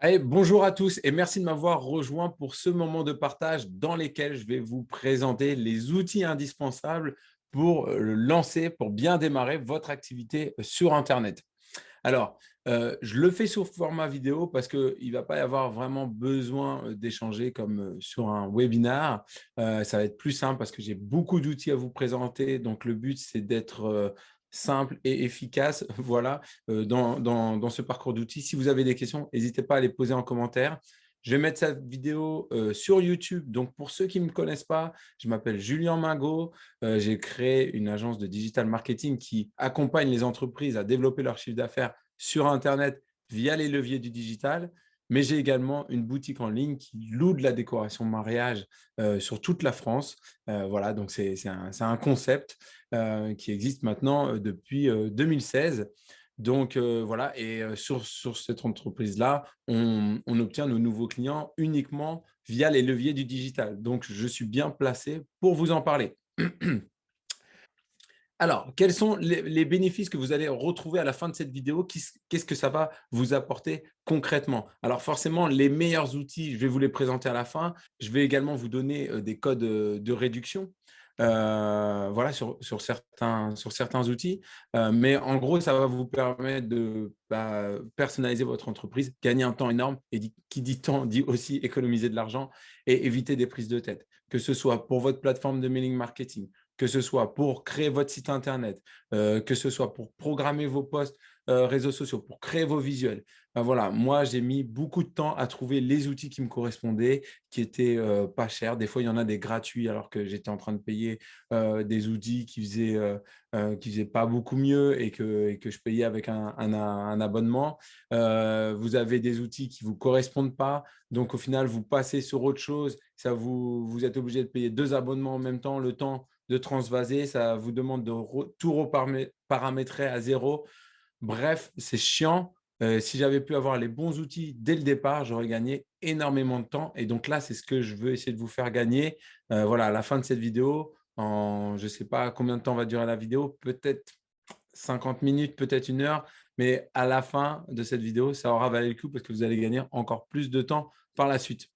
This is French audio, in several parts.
Allez, bonjour à tous et merci de m'avoir rejoint pour ce moment de partage dans lequel je vais vous présenter les outils indispensables pour lancer, pour bien démarrer votre activité sur Internet. Alors, je le fais sous format vidéo parce qu'il ne va pas y avoir vraiment besoin d'échanger comme sur un webinar. Ça va être plus simple parce que j'ai beaucoup d'outils à vous présenter. Donc, le but, c'est d'être simple et efficace voilà, dans ce parcours d'outils. Si vous avez des questions, n'hésitez pas à les poser en commentaire. Je vais mettre cette vidéo sur YouTube. Donc, pour ceux qui ne me connaissent pas, je m'appelle Julien Mingot. J'ai créé une agence de digital marketing qui accompagne les entreprises à développer leur chiffre d'affaires sur Internet via les leviers du digital. Mais j'ai également une boutique en ligne qui loue de la décoration mariage sur toute la France. Voilà, donc c'est un concept qui existe maintenant depuis 2016. Donc voilà, et sur cette entreprise-là, on obtient nos nouveaux clients uniquement via les leviers du digital. Donc, je suis bien placé pour vous en parler. Alors, quels sont les bénéfices que vous allez retrouver à la fin de cette vidéo? Qu'est-ce que ça va vous apporter concrètement? Alors forcément, les meilleurs outils, je vais vous les présenter à la fin. Je vais également vous donner des codes de réduction voilà, sur certains outils. Mais en gros, ça va vous permettre de personnaliser votre entreprise, gagner un temps énorme. Et qui dit temps dit aussi économiser de l'argent et éviter des prises de tête, que ce soit pour votre plateforme de mailing marketing, que ce soit pour créer votre site internet, que ce soit pour programmer vos posts réseaux sociaux, pour créer vos visuels. Ben voilà, moi, j'ai mis beaucoup de temps à trouver les outils qui me correspondaient, qui étaient pas chers. Des fois, il y en a des gratuits alors que j'étais en train de payer des outils qui faisaient pas beaucoup mieux et que je payais avec un abonnement. Vous avez des outils qui ne vous correspondent pas. Donc, au final, vous passez sur autre chose. Vous êtes obligé de payer 2 abonnements en même temps, le temps de transvaser, ça vous demande de tout reparamétrer à zéro. Bref, c'est chiant. Si j'avais pu avoir les bons outils dès le départ, j'aurais gagné énormément de temps. Et donc là, c'est ce que je veux essayer de vous faire gagner. Voilà, à la fin de cette vidéo, je ne sais pas combien de temps va durer la vidéo, peut-être 50 minutes, peut-être 1 heure. Mais à la fin de cette vidéo, ça aura valu le coup parce que vous allez gagner encore plus de temps par la suite.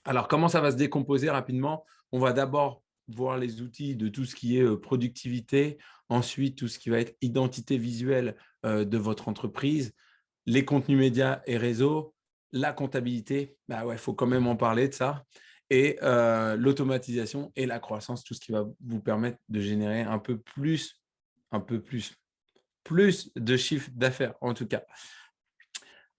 Alors, comment ça va se décomposer rapidement? On va d'abord voir les outils de tout ce qui est productivité, ensuite tout ce qui va être identité visuelle de votre entreprise, les contenus médias et réseaux, la comptabilité, bah ouais, il faut quand même en parler de ça, et l'automatisation et la croissance, tout ce qui va vous permettre de générer un peu plus de chiffre d'affaires en tout cas.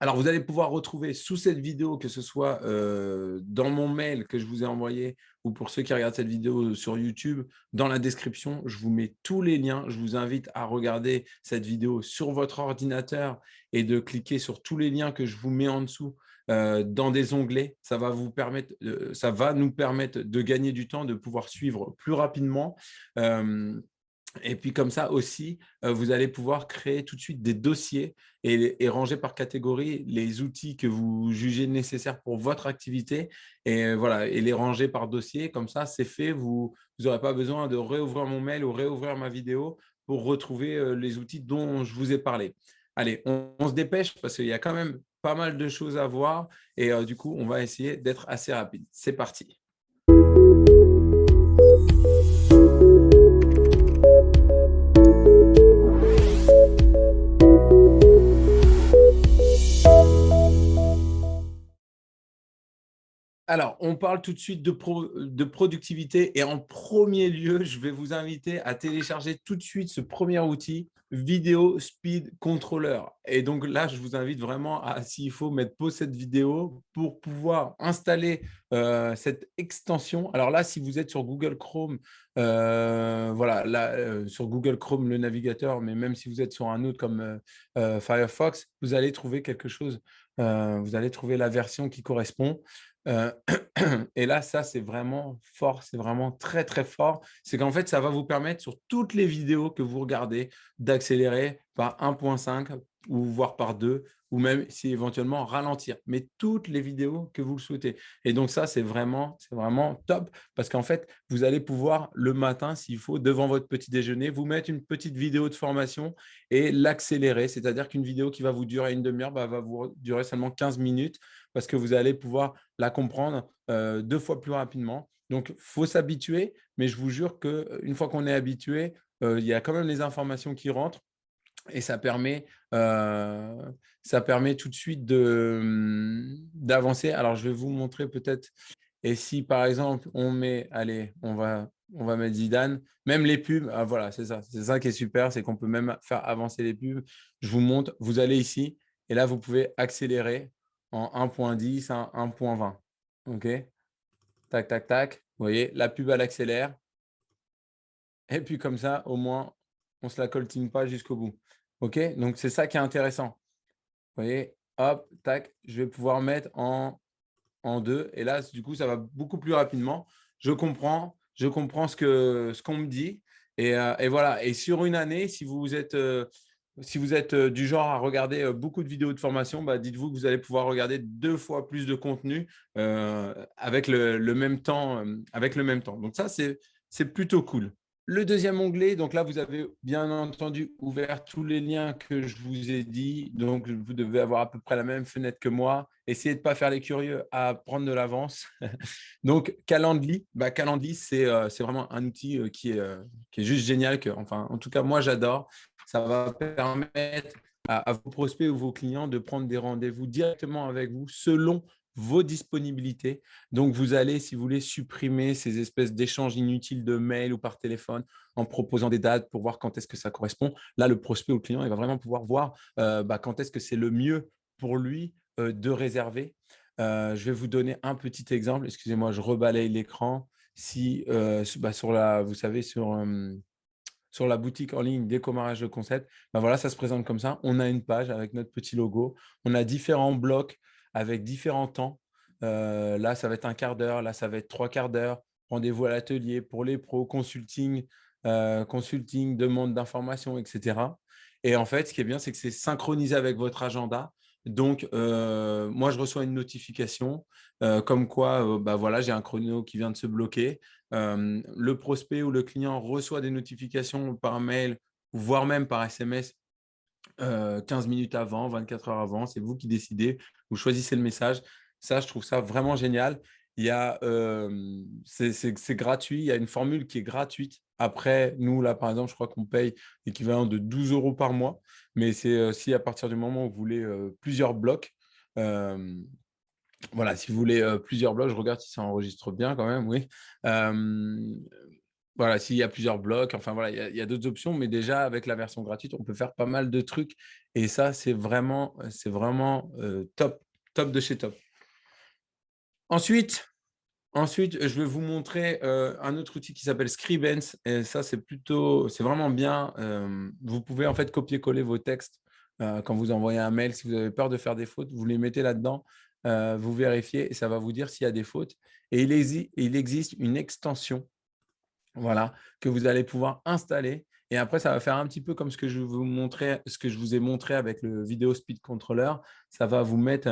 Alors, vous allez pouvoir retrouver sous cette vidéo, que ce soit dans mon mail que je vous ai envoyé ou pour ceux qui regardent cette vidéo sur YouTube, dans la description, je vous mets tous les liens. Je vous invite à regarder cette vidéo sur votre ordinateur et de cliquer sur tous les liens que je vous mets en dessous dans des onglets. Ça va nous permettre de gagner du temps, de pouvoir suivre plus rapidement. Et puis comme ça aussi, vous allez pouvoir créer tout de suite des dossiers et ranger par catégorie les outils que vous jugez nécessaires pour votre activité et voilà, et les ranger par dossier. Comme ça, c'est fait. Vous n'aurez pas besoin de réouvrir mon mail ou réouvrir ma vidéo pour retrouver les outils dont je vous ai parlé. Allez, on se dépêche parce qu'il y a quand même pas mal de choses à voir et du coup, on va essayer d'être assez rapide. C'est parti. Alors, on parle tout de suite de productivité et en premier lieu, je vais vous inviter à télécharger tout de suite ce premier outil, Video Speed Controller. Et donc là, je vous invite vraiment à, s'il faut, mettre pause cette vidéo pour pouvoir installer cette extension. Alors là, si vous êtes sur Google Chrome, voilà, là, sur Google Chrome, le navigateur, mais même si vous êtes sur un autre comme Firefox, vous allez trouver quelque chose, vous allez trouver la version qui correspond. Heu et là, ça, c'est vraiment fort, c'est vraiment très, très fort. C'est qu'en fait, ça va vous permettre sur toutes les vidéos que vous regardez d'accélérer par 1,5 ou voire par 2 ou même si éventuellement ralentir, mais toutes les vidéos que vous le souhaitez. Et donc ça, c'est vraiment top parce qu'en fait, vous allez pouvoir le matin, s'il faut, devant votre petit déjeuner, vous mettre une petite vidéo de formation et l'accélérer. C'est-à-dire qu'une vidéo qui va vous durer une demi-heure va vous durer seulement 15 minutes parce que vous allez pouvoir la comprendre 2 fois plus rapidement. Donc, il faut s'habituer, mais je vous jure qu'une fois qu'on est habitué, il y a quand même les informations qui rentrent et ça permet tout de suite d'avancer. Alors, je vais vous montrer peut-être. Et si, par exemple, on met, allez, on va mettre Zidane, même les pubs, ah, voilà, c'est ça. C'est ça qui est super, c'est qu'on peut même faire avancer les pubs. Je vous montre, vous allez ici, et là, vous pouvez accélérer en 1.10 à 1.20. OK? Tac, tac, tac. Vous voyez, la pub, elle accélère. Et puis comme ça, au moins, on ne se la coltine pas jusqu'au bout. OK? Donc, c'est ça qui est intéressant. Vous voyez, hop, tac, je vais pouvoir mettre en 2. Et là, du coup, ça va beaucoup plus rapidement. Je comprends ce qu'on me dit. Et voilà. Et sur une année, si vous êtes du genre à regarder beaucoup de vidéos de formation, bah, dites-vous que vous allez pouvoir regarder 2 fois plus de contenu avec le même temps, avec le même temps. Donc ça, c'est plutôt cool. Le deuxième onglet, donc là, vous avez bien entendu ouvert tous les liens que je vous ai dit. Donc, vous devez avoir à peu près la même fenêtre que moi. Essayez de ne pas faire les curieux à prendre de l'avance. Donc, Calendly, Calendly, c'est vraiment un outil qui est juste génial. Enfin, en tout cas, moi, j'adore. Ça va permettre à vos prospects ou vos clients de prendre des rendez-vous directement avec vous selon vos disponibilités. Donc, vous allez, si vous voulez, supprimer ces espèces d'échanges inutiles de mails ou par téléphone en proposant des dates pour voir quand est-ce que ça correspond. Là, le prospect ou le client, il va vraiment pouvoir voir quand est-ce que c'est le mieux pour lui de réserver. Je vais vous donner un petit exemple. Excusez-moi, je rebalaye l'écran. Si vous savez, sur la boutique en ligne Décomarage de concept, voilà, ça se présente comme ça. On a une page avec notre petit logo. On a différents blocs avec différents temps. Là, ça va être un quart d'heure. Là, ça va être 3 quarts d'heure. Rendez-vous à l'atelier pour les pros, consulting, demande d'informations, etc. Et en fait, ce qui est bien, c'est que c'est synchronisé avec votre agenda. Donc, moi, je reçois une notification comme quoi, voilà, j'ai un chrono qui vient de se bloquer. Le prospect ou le client reçoit des notifications par mail, voire même par SMS 15 minutes avant, 24 heures avant. C'est vous qui décidez. Vous choisissez le message. Ça, je trouve ça vraiment génial. C'est gratuit. Il y a une formule qui est gratuite. Après, nous, là, par exemple, je crois qu'on paye l'équivalent de 12 euros par mois. Mais c'est aussi à partir du moment où vous voulez plusieurs blocs. Euh, voilà, si vous voulez plusieurs blocs, je regarde si ça enregistre bien quand même, oui. Voilà, s'il y a plusieurs blocs, enfin voilà, il y a d'autres options, mais déjà avec la version gratuite, on peut faire pas mal de trucs. Et ça, c'est vraiment top, top de chez top. Ensuite, je vais vous montrer un autre outil qui s'appelle Scribens. Et ça, c'est vraiment bien. Vous pouvez en fait copier-coller vos textes quand vous envoyez un mail. Si vous avez peur de faire des fautes, vous les mettez là-dedans, vous vérifiez et ça va vous dire s'il y a des fautes. Et il existe une extension, voilà, que vous allez pouvoir installer. Et après, ça va faire un petit peu comme ce que je vous ai montré avec le Video Speed Controller. Ça va vous mettre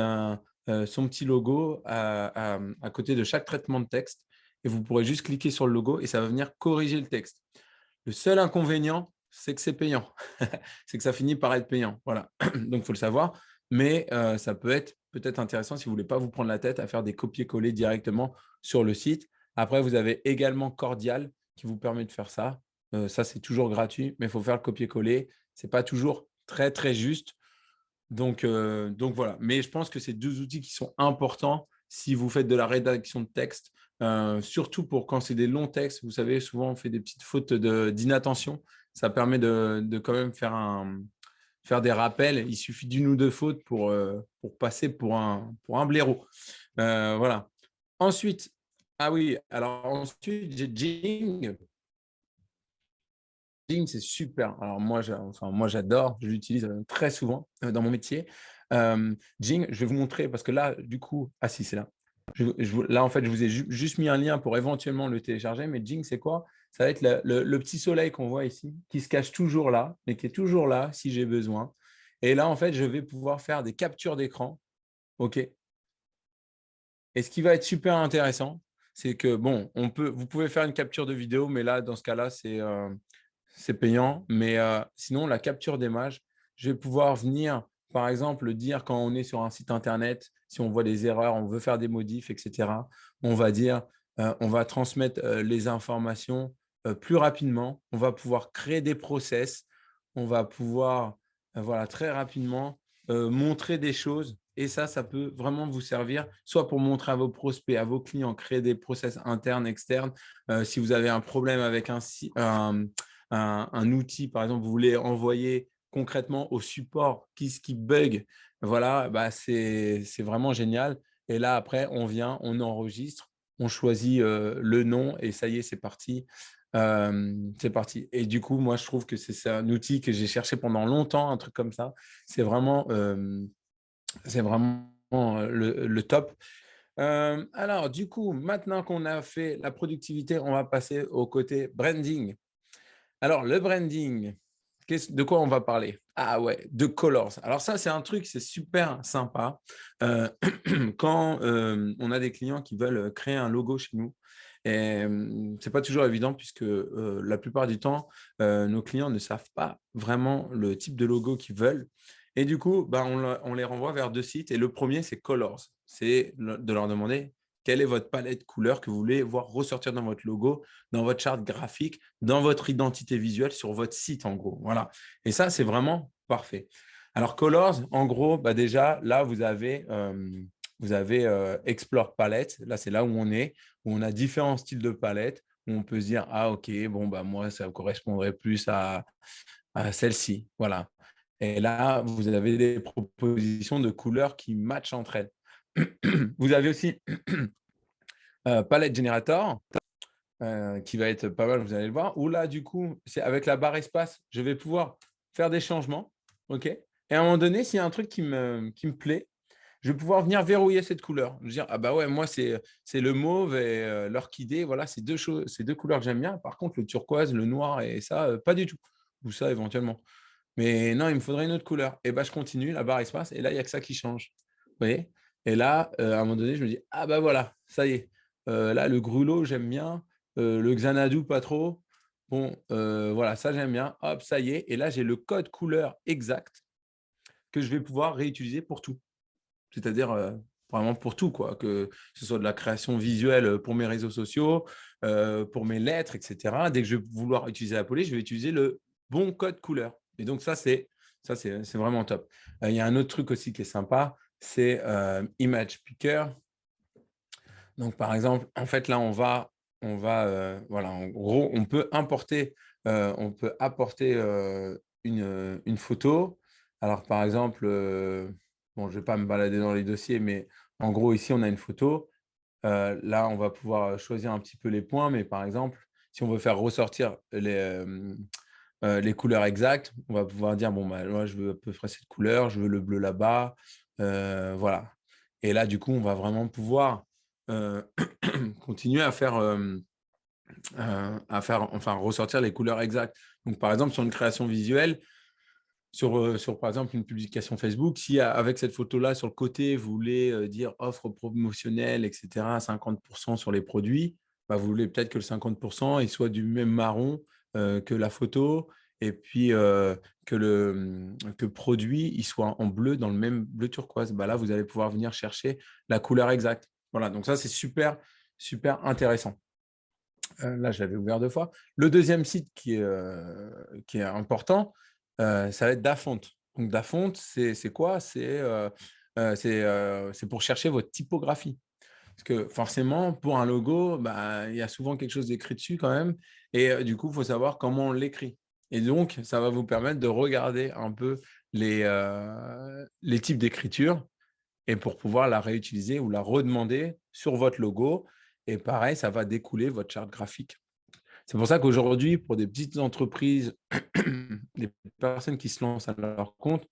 son petit logo à côté de chaque traitement de texte. Et vous pourrez juste cliquer sur le logo et ça va venir corriger le texte. Le seul inconvénient, c'est que c'est payant. C'est que ça finit par être payant. Voilà. Donc, il faut le savoir. Mais ça peut être peut-être intéressant si vous ne voulez pas vous prendre la tête à faire des copier-coller directement sur le site. Après, vous avez également Cordial qui vous permet de faire ça. Ça, c'est toujours gratuit, mais il faut faire le copier-coller. Ce n'est pas toujours très, très juste. Donc voilà. Mais je pense que c'est 2 outils qui sont importants si vous faites de la rédaction de texte, surtout pour quand c'est des longs textes. Vous savez, souvent, on fait des petites fautes d'inattention. Ça permet de quand même faire des rappels. Il suffit d'une ou deux fautes pour passer pour un blaireau. Voilà. Ensuite, ah oui, alors ensuite, j'ai Jing. Jing, c'est super. Alors moi, j'adore, je l'utilise très souvent dans mon métier. Jing, je vais vous montrer parce que là, du coup, ah si, c'est là. Là, en fait, je vous ai juste mis un lien pour éventuellement le télécharger. Mais Jing, c'est quoi? Ça va être le petit soleil qu'on voit ici, qui se cache toujours là, mais qui est toujours là si j'ai besoin. Et là, en fait, je vais pouvoir faire des captures d'écran. OK. Et ce qui va être super intéressant, c'est que, bon, vous pouvez faire une capture de vidéo, mais là, dans ce cas-là, c'est payant. Mais sinon, la capture d'image, je vais pouvoir venir, par exemple, dire quand on est sur un site internet, si on voit des erreurs, on veut faire des modifs, etc. On va dire, on va transmettre les informations plus rapidement. On va pouvoir créer des process. On va pouvoir, voilà, très rapidement montrer des choses. Et ça peut vraiment vous servir, soit pour montrer à vos prospects, à vos clients, créer des process internes, externes. Si vous avez un problème avec un outil, par exemple, vous voulez envoyer concrètement au support ce qui bug, voilà, bah c'est vraiment génial. Et là, après, on vient, on enregistre, on choisit le nom et ça y est, c'est parti. C'est parti. Et du coup, moi, je trouve que c'est un outil que j'ai cherché pendant longtemps, un truc comme ça. C'est vraiment le top. Alors, du coup, maintenant qu'on a fait la productivité, on va passer au côté branding. Alors, le branding, de quoi on va parler? Ah ouais, de colors. Alors ça, c'est un truc, c'est super sympa. Euh, Quand on a des clients qui veulent créer un logo chez nous, et c'est pas toujours évident puisque la plupart du temps, nos clients ne savent pas vraiment le type de logo qu'ils veulent. Et du coup, bah, on les renvoie vers deux sites. Et le premier, c'est Colors. C'est de leur demander quelle est votre palette couleur que vous voulez voir ressortir dans votre logo, dans votre charte graphique, dans votre identité visuelle, sur votre site, en gros. Voilà. Et ça, c'est vraiment parfait. Alors, Colors, en gros, bah déjà, là, vous avez Explore Palette. Là, c'est là où on est, où on a différents styles de palettes, où on peut se dire, ah, OK, bon, bah, moi, ça correspondrait plus à celle-ci. Voilà. Et là, vous avez des propositions de couleurs qui matchent entre elles. Vous avez aussi Palette Generator, qui va être pas mal, vous allez le voir, où là, du coup, c'est avec la barre espace, je vais pouvoir faire des changements. OK. Et à un moment donné, s'il y a un truc qui me plaît, je vais pouvoir venir verrouiller cette couleur. Je vais dire, ah bah ouais, moi, c'est le mauve et l'orchidée. Voilà, c'est deux choses, c'est deux couleurs que j'aime bien. Par contre, le turquoise, le noir et ça, pas du tout. Ou ça, éventuellement. Mais non, il me faudrait une autre couleur. Et bah, je continue, la barre espace, et là, il n'y a que ça qui change. Vous voyez? Et là, à un moment donné, je me dis, ah bah voilà, ça y est. Là, le grulot, j'aime bien. Le Xanadu, pas trop. Bon, voilà, ça, j'aime bien. Hop, ça y est. Et là, j'ai le code couleur exact que je vais pouvoir réutiliser pour tout. C'est-à-dire vraiment pour tout, quoi. Que ce soit de la création visuelle pour mes réseaux sociaux, pour mes lettres, etc. Dès que je vais vouloir utiliser la police, je vais utiliser le bon code couleur. Et donc, c'est vraiment top. Il y a un autre truc aussi qui est sympa, c'est Image Picker. Donc, par exemple, en fait, là, voilà, en gros, on peut apporter une photo. Alors, par exemple, bon, je ne vais pas me balader dans les dossiers, mais en gros, ici, on a une photo. Là, on va pouvoir choisir un petit peu les points, mais par exemple, si on veut faire ressortir les couleurs exactes, on va pouvoir dire, bon, bah, moi, je veux à peu près cette couleur, je veux le bleu là-bas. Voilà. Et là, du coup, on va vraiment pouvoir euh, continuer enfin, ressortir les couleurs exactes. Donc, par exemple, sur une création visuelle, sur par exemple, une publication Facebook, si avec cette photo-là, sur le côté, vous voulez dire offre promotionnelle, etc., 50% sur les produits, bah, vous voulez peut-être que le 50% il soit du même marron que la photo, et puis que produit il soit en bleu, dans le même bleu turquoise. Bah, là, vous allez pouvoir venir chercher la couleur exacte. Voilà, donc ça, c'est super, super intéressant. Là, je l'avais ouvert deux fois. Le deuxième site qui est important, ça va être Dafont. Donc, Dafont, c'est quoi? C'est pour chercher votre typographie. Parce que forcément, pour un logo, bah, il y a souvent quelque chose d'écrit dessus quand même. Et du coup, il faut savoir comment on l'écrit. Et donc, ça va vous permettre de regarder un peu les types d'écriture et pour pouvoir la réutiliser ou la redemander sur votre logo. Et pareil, ça va découler votre charte graphique. C'est pour ça qu'aujourd'hui, pour des petites entreprises, des personnes qui se lancent à leur compte,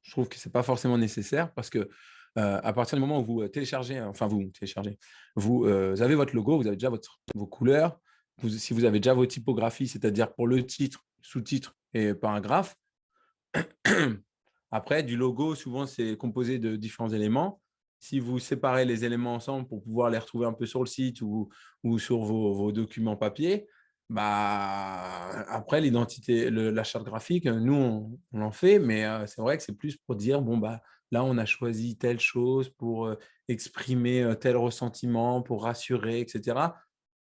je trouve que ce n'est pas forcément nécessaire parce que à partir du moment où vous téléchargez, vous avez votre logo, vous avez déjà vos couleurs, si vous avez déjà vos typographies, c'est-à-dire pour le titre, sous-titre et pas un graphe. Après, du logo, souvent, c'est composé de différents éléments. Si vous séparez les éléments ensemble pour pouvoir les retrouver un peu sur le site ou sur vos documents papier, bah, après, l'identité, la charte graphique, nous, on en fait, mais c'est vrai que c'est plus pour dire, bon, bah, là, on a choisi telle chose pour exprimer tel ressentiment, pour rassurer, etc.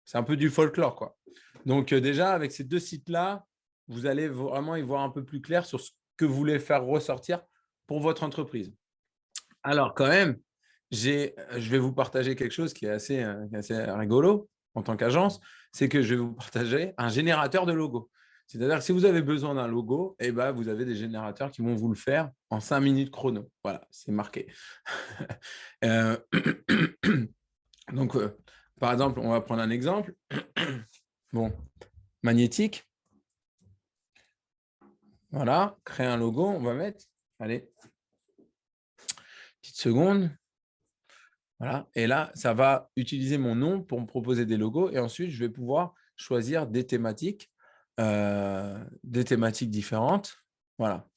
C'est un peu du folklore, quoi. Donc, déjà, avec ces deux sites-là, vous allez vraiment y voir un peu plus clair sur ce que vous voulez faire ressortir pour votre entreprise. Alors, quand même, je vais vous partager quelque chose qui est assez rigolo en tant qu'agence, c'est que je vais vous partager un générateur de logos. C'est-à-dire que si vous avez besoin d'un logo, eh ben, vous avez des générateurs qui vont vous le faire en 5 minutes chrono. Voilà, c'est marqué. Euh, Donc, par exemple, on va prendre un exemple. Bon, magnétique. Voilà, créer un logo, on va mettre. Allez, petite seconde. Voilà, et là, ça va utiliser mon nom pour me proposer des logos. Et ensuite, je vais pouvoir choisir des thématiques différentes. Voilà,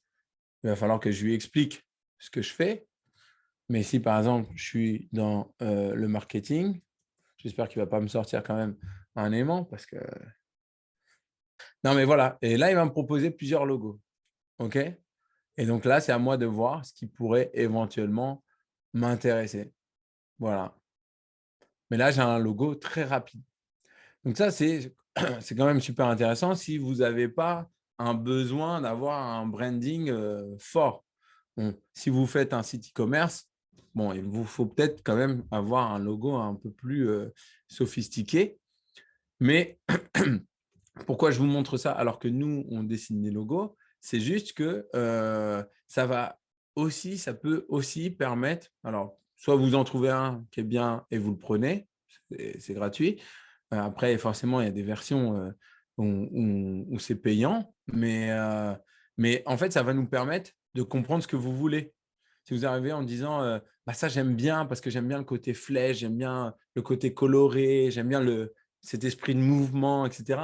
il va falloir que je lui explique ce que je fais. Mais si, par exemple, je suis dans le marketing, j'espère qu'il ne va pas me sortir quand même un aimant parce que… Non, mais voilà. Et là, il va me proposer plusieurs logos. OK? Et donc là, c'est à moi de voir ce qui pourrait éventuellement m'intéresser. Voilà. Mais là, j'ai un logo très rapide. Donc ça, c'est quand même super intéressant si vous n'avez pas un besoin d'avoir un branding fort. Bon, si vous faites un site e-commerce, bon, il vous faut peut-être quand même avoir un logo un peu plus sophistiqué. Mais pourquoi je vous montre ça alors que nous, on dessine des logos? C'est juste que ça peut aussi permettre, alors, soit vous en trouvez un qui est bien et vous le prenez, c'est gratuit. Après, forcément, il y a des versions où c'est payant, mais en fait, ça va nous permettre de comprendre ce que vous voulez. Si vous arrivez en disant, bah, ça, j'aime bien parce que j'aime bien le côté flèche, j'aime bien le côté coloré, j'aime bien cet esprit de mouvement, etc.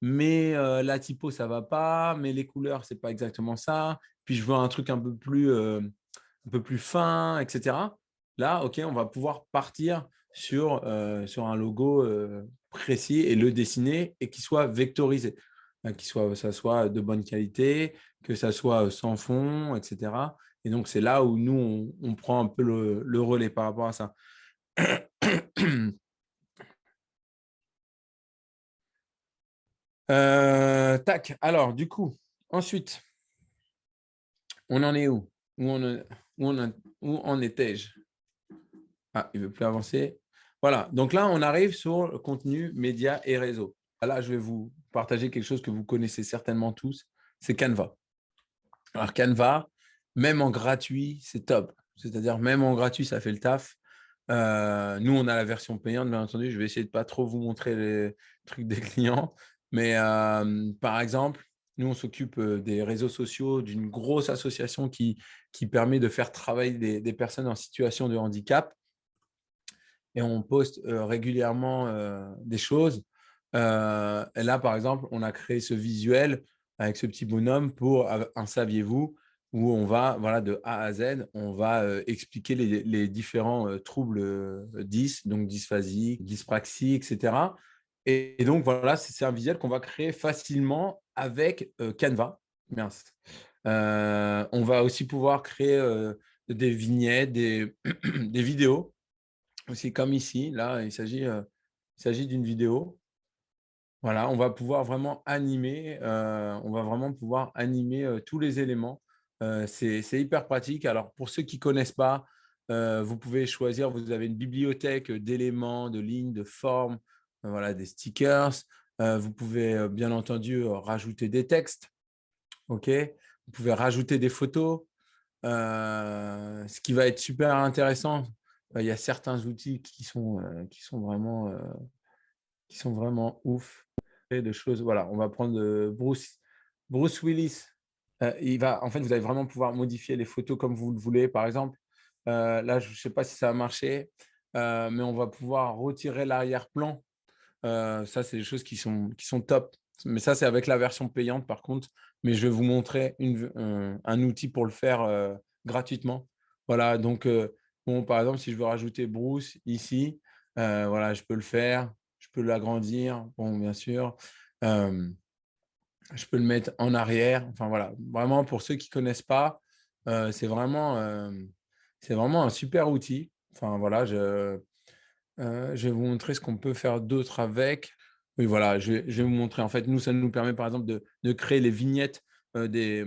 Mais la typo, ça va pas, mais les couleurs, c'est pas exactement ça. Puis je veux un truc un peu plus fin, etc. Là, OK, on va pouvoir partir sur un logo précis et le dessiner et qui soit vectorisé, ça soit de bonne qualité, que ça soit sans fond, etc. Et donc, c'est là où nous, on prend un peu le relais par rapport à ça. Tac, alors du coup, ensuite, on en est où? Où en étais-je? Ah, il ne veut plus avancer. Voilà, donc là, on arrive sur le contenu, médias et réseaux. Là, je vais vous partager quelque chose que vous connaissez certainement tous, c'est Canva. Alors Canva, même en gratuit, c'est top. C'est-à-dire, même en gratuit, ça fait le taf. Nous, on a la version payante, bien entendu. Je vais essayer de ne pas trop vous montrer les trucs des clients. Mais par exemple, nous, on s'occupe des réseaux sociaux d'une grosse association qui permet de faire travailler des personnes en situation de handicap. Et on poste régulièrement des choses. Et là, par exemple, on a créé ce visuel avec ce petit bonhomme pour un saviez-vous où on va, voilà, de A à Z, on va expliquer les différents troubles 10, donc dysphasie, dyspraxie, etc. Et donc, voilà, c'est un visuel qu'on va créer facilement avec Canva. Mince. On va aussi pouvoir créer des vignettes, des vidéos aussi comme ici. Là, il s'agit d'une vidéo. Voilà, on va vraiment pouvoir animer tous les éléments. C'est hyper pratique. Alors, pour ceux qui ne connaissent pas, vous pouvez choisir, vous avez une bibliothèque d'éléments, de lignes, de formes, voilà, des stickers. Vous pouvez bien entendu rajouter des textes. OK? Vous pouvez rajouter des photos. Ce qui va être super intéressant, il y a certains outils qui sont vraiment ouf. Et de choses, voilà, on va prendre Bruce Willis. En fait, vous allez vraiment pouvoir modifier les photos comme vous le voulez. Par exemple, là, je ne sais pas si ça a marché, mais on va pouvoir retirer l'arrière-plan. Ça, c'est des choses qui sont top. Mais ça, c'est avec la version payante. Par contre, mais je vais vous montrer un outil pour le faire gratuitement. Voilà, donc bon, par exemple, si je veux rajouter Bruce ici, voilà, je peux le faire, je peux l'agrandir, bon, bien sûr. Je peux le mettre en arrière. Enfin voilà, vraiment pour ceux qui ne connaissent pas, c'est vraiment un super outil. Enfin voilà, je vais vous montrer ce qu'on peut faire d'autre avec. Oui, voilà, je vais vous montrer. En fait, nous, ça nous permet par exemple de créer les vignettes des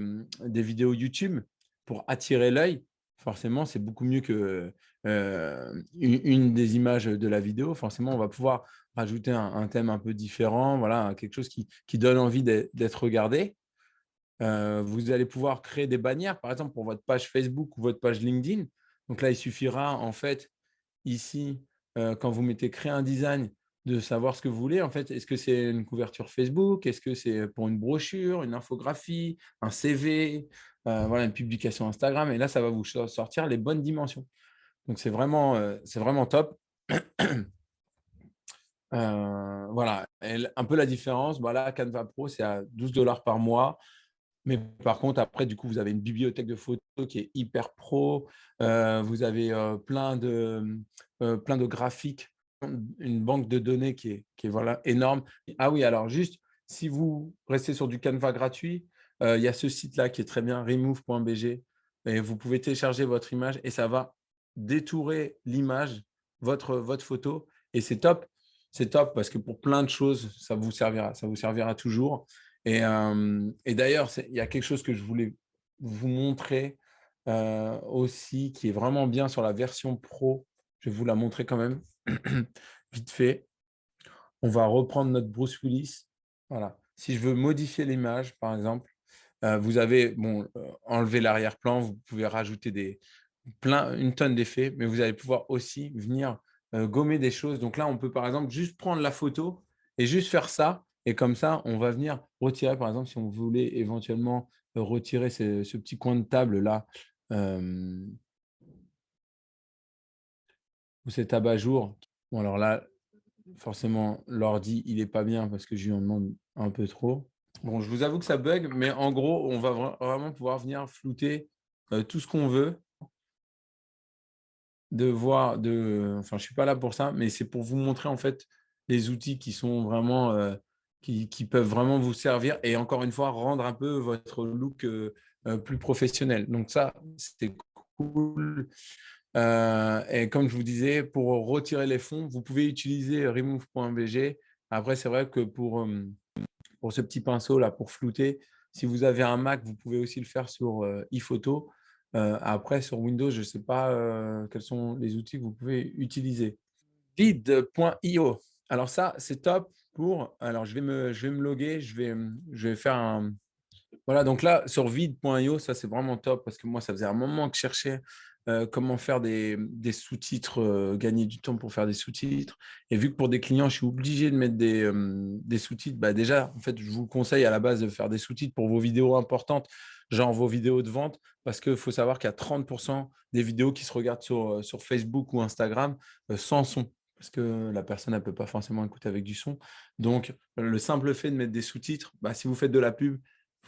vidéos YouTube pour attirer l'œil. Forcément, c'est beaucoup mieux que une des images de la vidéo. Forcément, on va pouvoir rajouter un thème un peu différent, voilà, quelque chose qui donne envie d'être regardé. Vous allez pouvoir créer des bannières, par exemple, pour votre page Facebook ou votre page LinkedIn. Donc là, il suffira, en fait, ici, quand vous mettez créer un design, de savoir ce que vous voulez. En fait, est-ce que c'est une couverture Facebook? Est-ce que c'est pour une brochure, une infographie, un CV, voilà, une publication Instagram? Et là, ça va vous sortir les bonnes dimensions. Donc, c'est vraiment top. Voilà, un peu la différence, bah là, Canva Pro, c'est à 12 $ par mois. Mais par contre, après, du coup, vous avez une bibliothèque de photos qui est hyper pro. Vous avez plein de graphiques, une banque de données qui est voilà, énorme. Ah oui, alors juste, si vous restez sur du Canva gratuit, il y a ce site-là qui est très bien, remove.bg. Et vous pouvez télécharger votre image et ça va détourer l'image, votre photo. Et c'est top. C'est top parce que pour plein de choses, ça vous servira. Ça vous servira toujours. Et d'ailleurs, il y a quelque chose que je voulais vous montrer aussi qui est vraiment bien sur la version pro. Je vais vous la montrer quand même, vite fait. On va reprendre notre Bruce Willis. Voilà. Si je veux modifier l'image, par exemple, vous avez enlevé l'arrière-plan, vous pouvez rajouter une tonne d'effets, mais vous allez pouvoir aussi venir gommer des choses. Donc là, on peut par exemple juste prendre la photo et juste faire ça. Et comme ça, on va venir retirer, par exemple, si on voulait éventuellement retirer ce petit coin de table là, euh, ou cet abat-jour. Bon, alors là, forcément, l'ordi, il n'est pas bien parce que je lui en demande un peu trop. Bon, je vous avoue que ça bug, mais en gros, on va vraiment pouvoir venir flouter tout ce qu'on veut. Enfin, je suis pas là pour ça, mais c'est pour vous montrer en fait les outils qui sont vraiment, qui peuvent vraiment vous servir et encore une fois, rendre un peu votre look plus professionnel. Donc ça, c'est cool. Et comme je vous disais, pour retirer les fonds, vous pouvez utiliser remove.bg. Après, c'est vrai que pour ce petit pinceau là, pour flouter, si vous avez un Mac, vous pouvez aussi le faire sur iPhoto. Après, sur Windows, je ne sais pas quels sont les outils que vous pouvez utiliser. Vid.io. Alors ça, c'est top pour… Alors, je vais me loguer, je vais faire un… Voilà, donc là, sur vide.io, ça, c'est vraiment top parce que moi, ça faisait un moment que je cherchais comment faire des sous-titres, gagner du temps pour faire des sous-titres. Et vu que pour des clients, je suis obligé de mettre des sous-titres, bah déjà, en fait, je vous conseille à la base de faire des sous-titres pour vos vidéos importantes, genre vos vidéos de vente, parce qu'il faut savoir qu'il y a 30% des vidéos qui se regardent sur Facebook ou Instagram sans son. Parce que la personne ne peut pas forcément écouter avec du son. Donc, le simple fait de mettre des sous-titres, bah, si vous faites de la pub,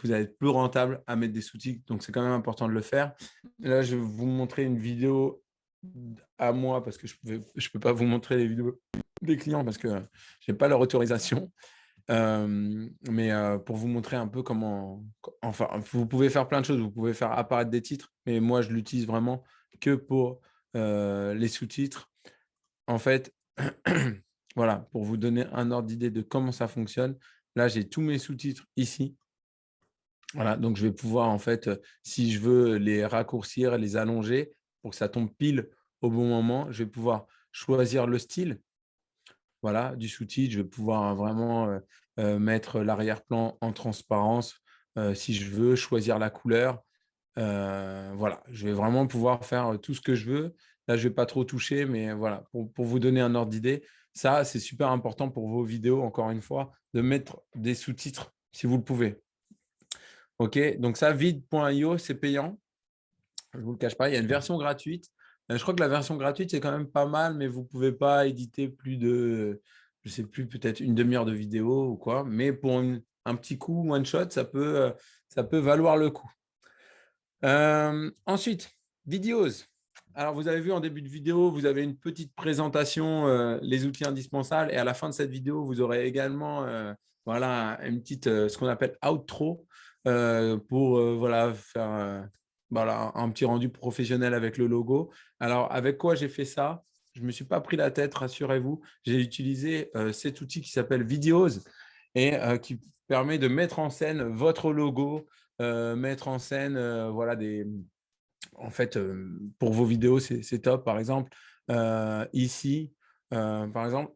vous allez être plus rentable à mettre des sous-titres. Donc, c'est quand même important de le faire. Là, je vais vous montrer une vidéo à moi parce que je ne peux pas vous montrer les vidéos des clients parce que je n'ai pas leur autorisation. Mais pour vous montrer un peu comment… Enfin, vous pouvez faire plein de choses. Vous pouvez faire apparaître des titres, mais moi, je l'utilise vraiment que pour les sous-titres. En fait, voilà, pour vous donner un ordre d'idée de comment ça fonctionne. Là, j'ai tous mes sous-titres ici. Voilà, donc je vais pouvoir, en fait, si je veux les raccourcir, les allonger pour que ça tombe pile au bon moment, je vais pouvoir choisir le style, voilà, du sous-titre. Je vais pouvoir vraiment mettre l'arrière-plan en transparence si je veux, choisir la couleur. Voilà, je vais vraiment pouvoir faire tout ce que je veux. Là, je ne vais pas trop toucher, mais voilà, pour vous donner un ordre d'idée, ça, c'est super important pour vos vidéos, encore une fois, de mettre des sous-titres si vous le pouvez. OK, donc ça, vide.io, c'est payant. Je ne vous le cache pas, il y a une version gratuite. Je crois que la version gratuite, c'est quand même pas mal, mais vous ne pouvez pas éditer plus de, je ne sais plus, peut-être une demi-heure de vidéo ou quoi. Mais pour un petit coup, one shot, ça peut valoir le coup. Ensuite, vidéos. Alors, vous avez vu en début de vidéo, vous avez une petite présentation, les outils indispensables. Et à la fin de cette vidéo, vous aurez également voilà, une petite, ce qu'on appelle outro pour voilà, faire voilà, un petit rendu professionnel avec le logo. Alors, avec quoi j'ai fait ça? Je ne me suis pas pris la tête, rassurez-vous. J'ai utilisé cet outil qui s'appelle Videos et qui permet de mettre en scène votre logo, mettre en scène voilà, en fait, pour vos vidéos, c'est top. Par exemple, ici, par exemple,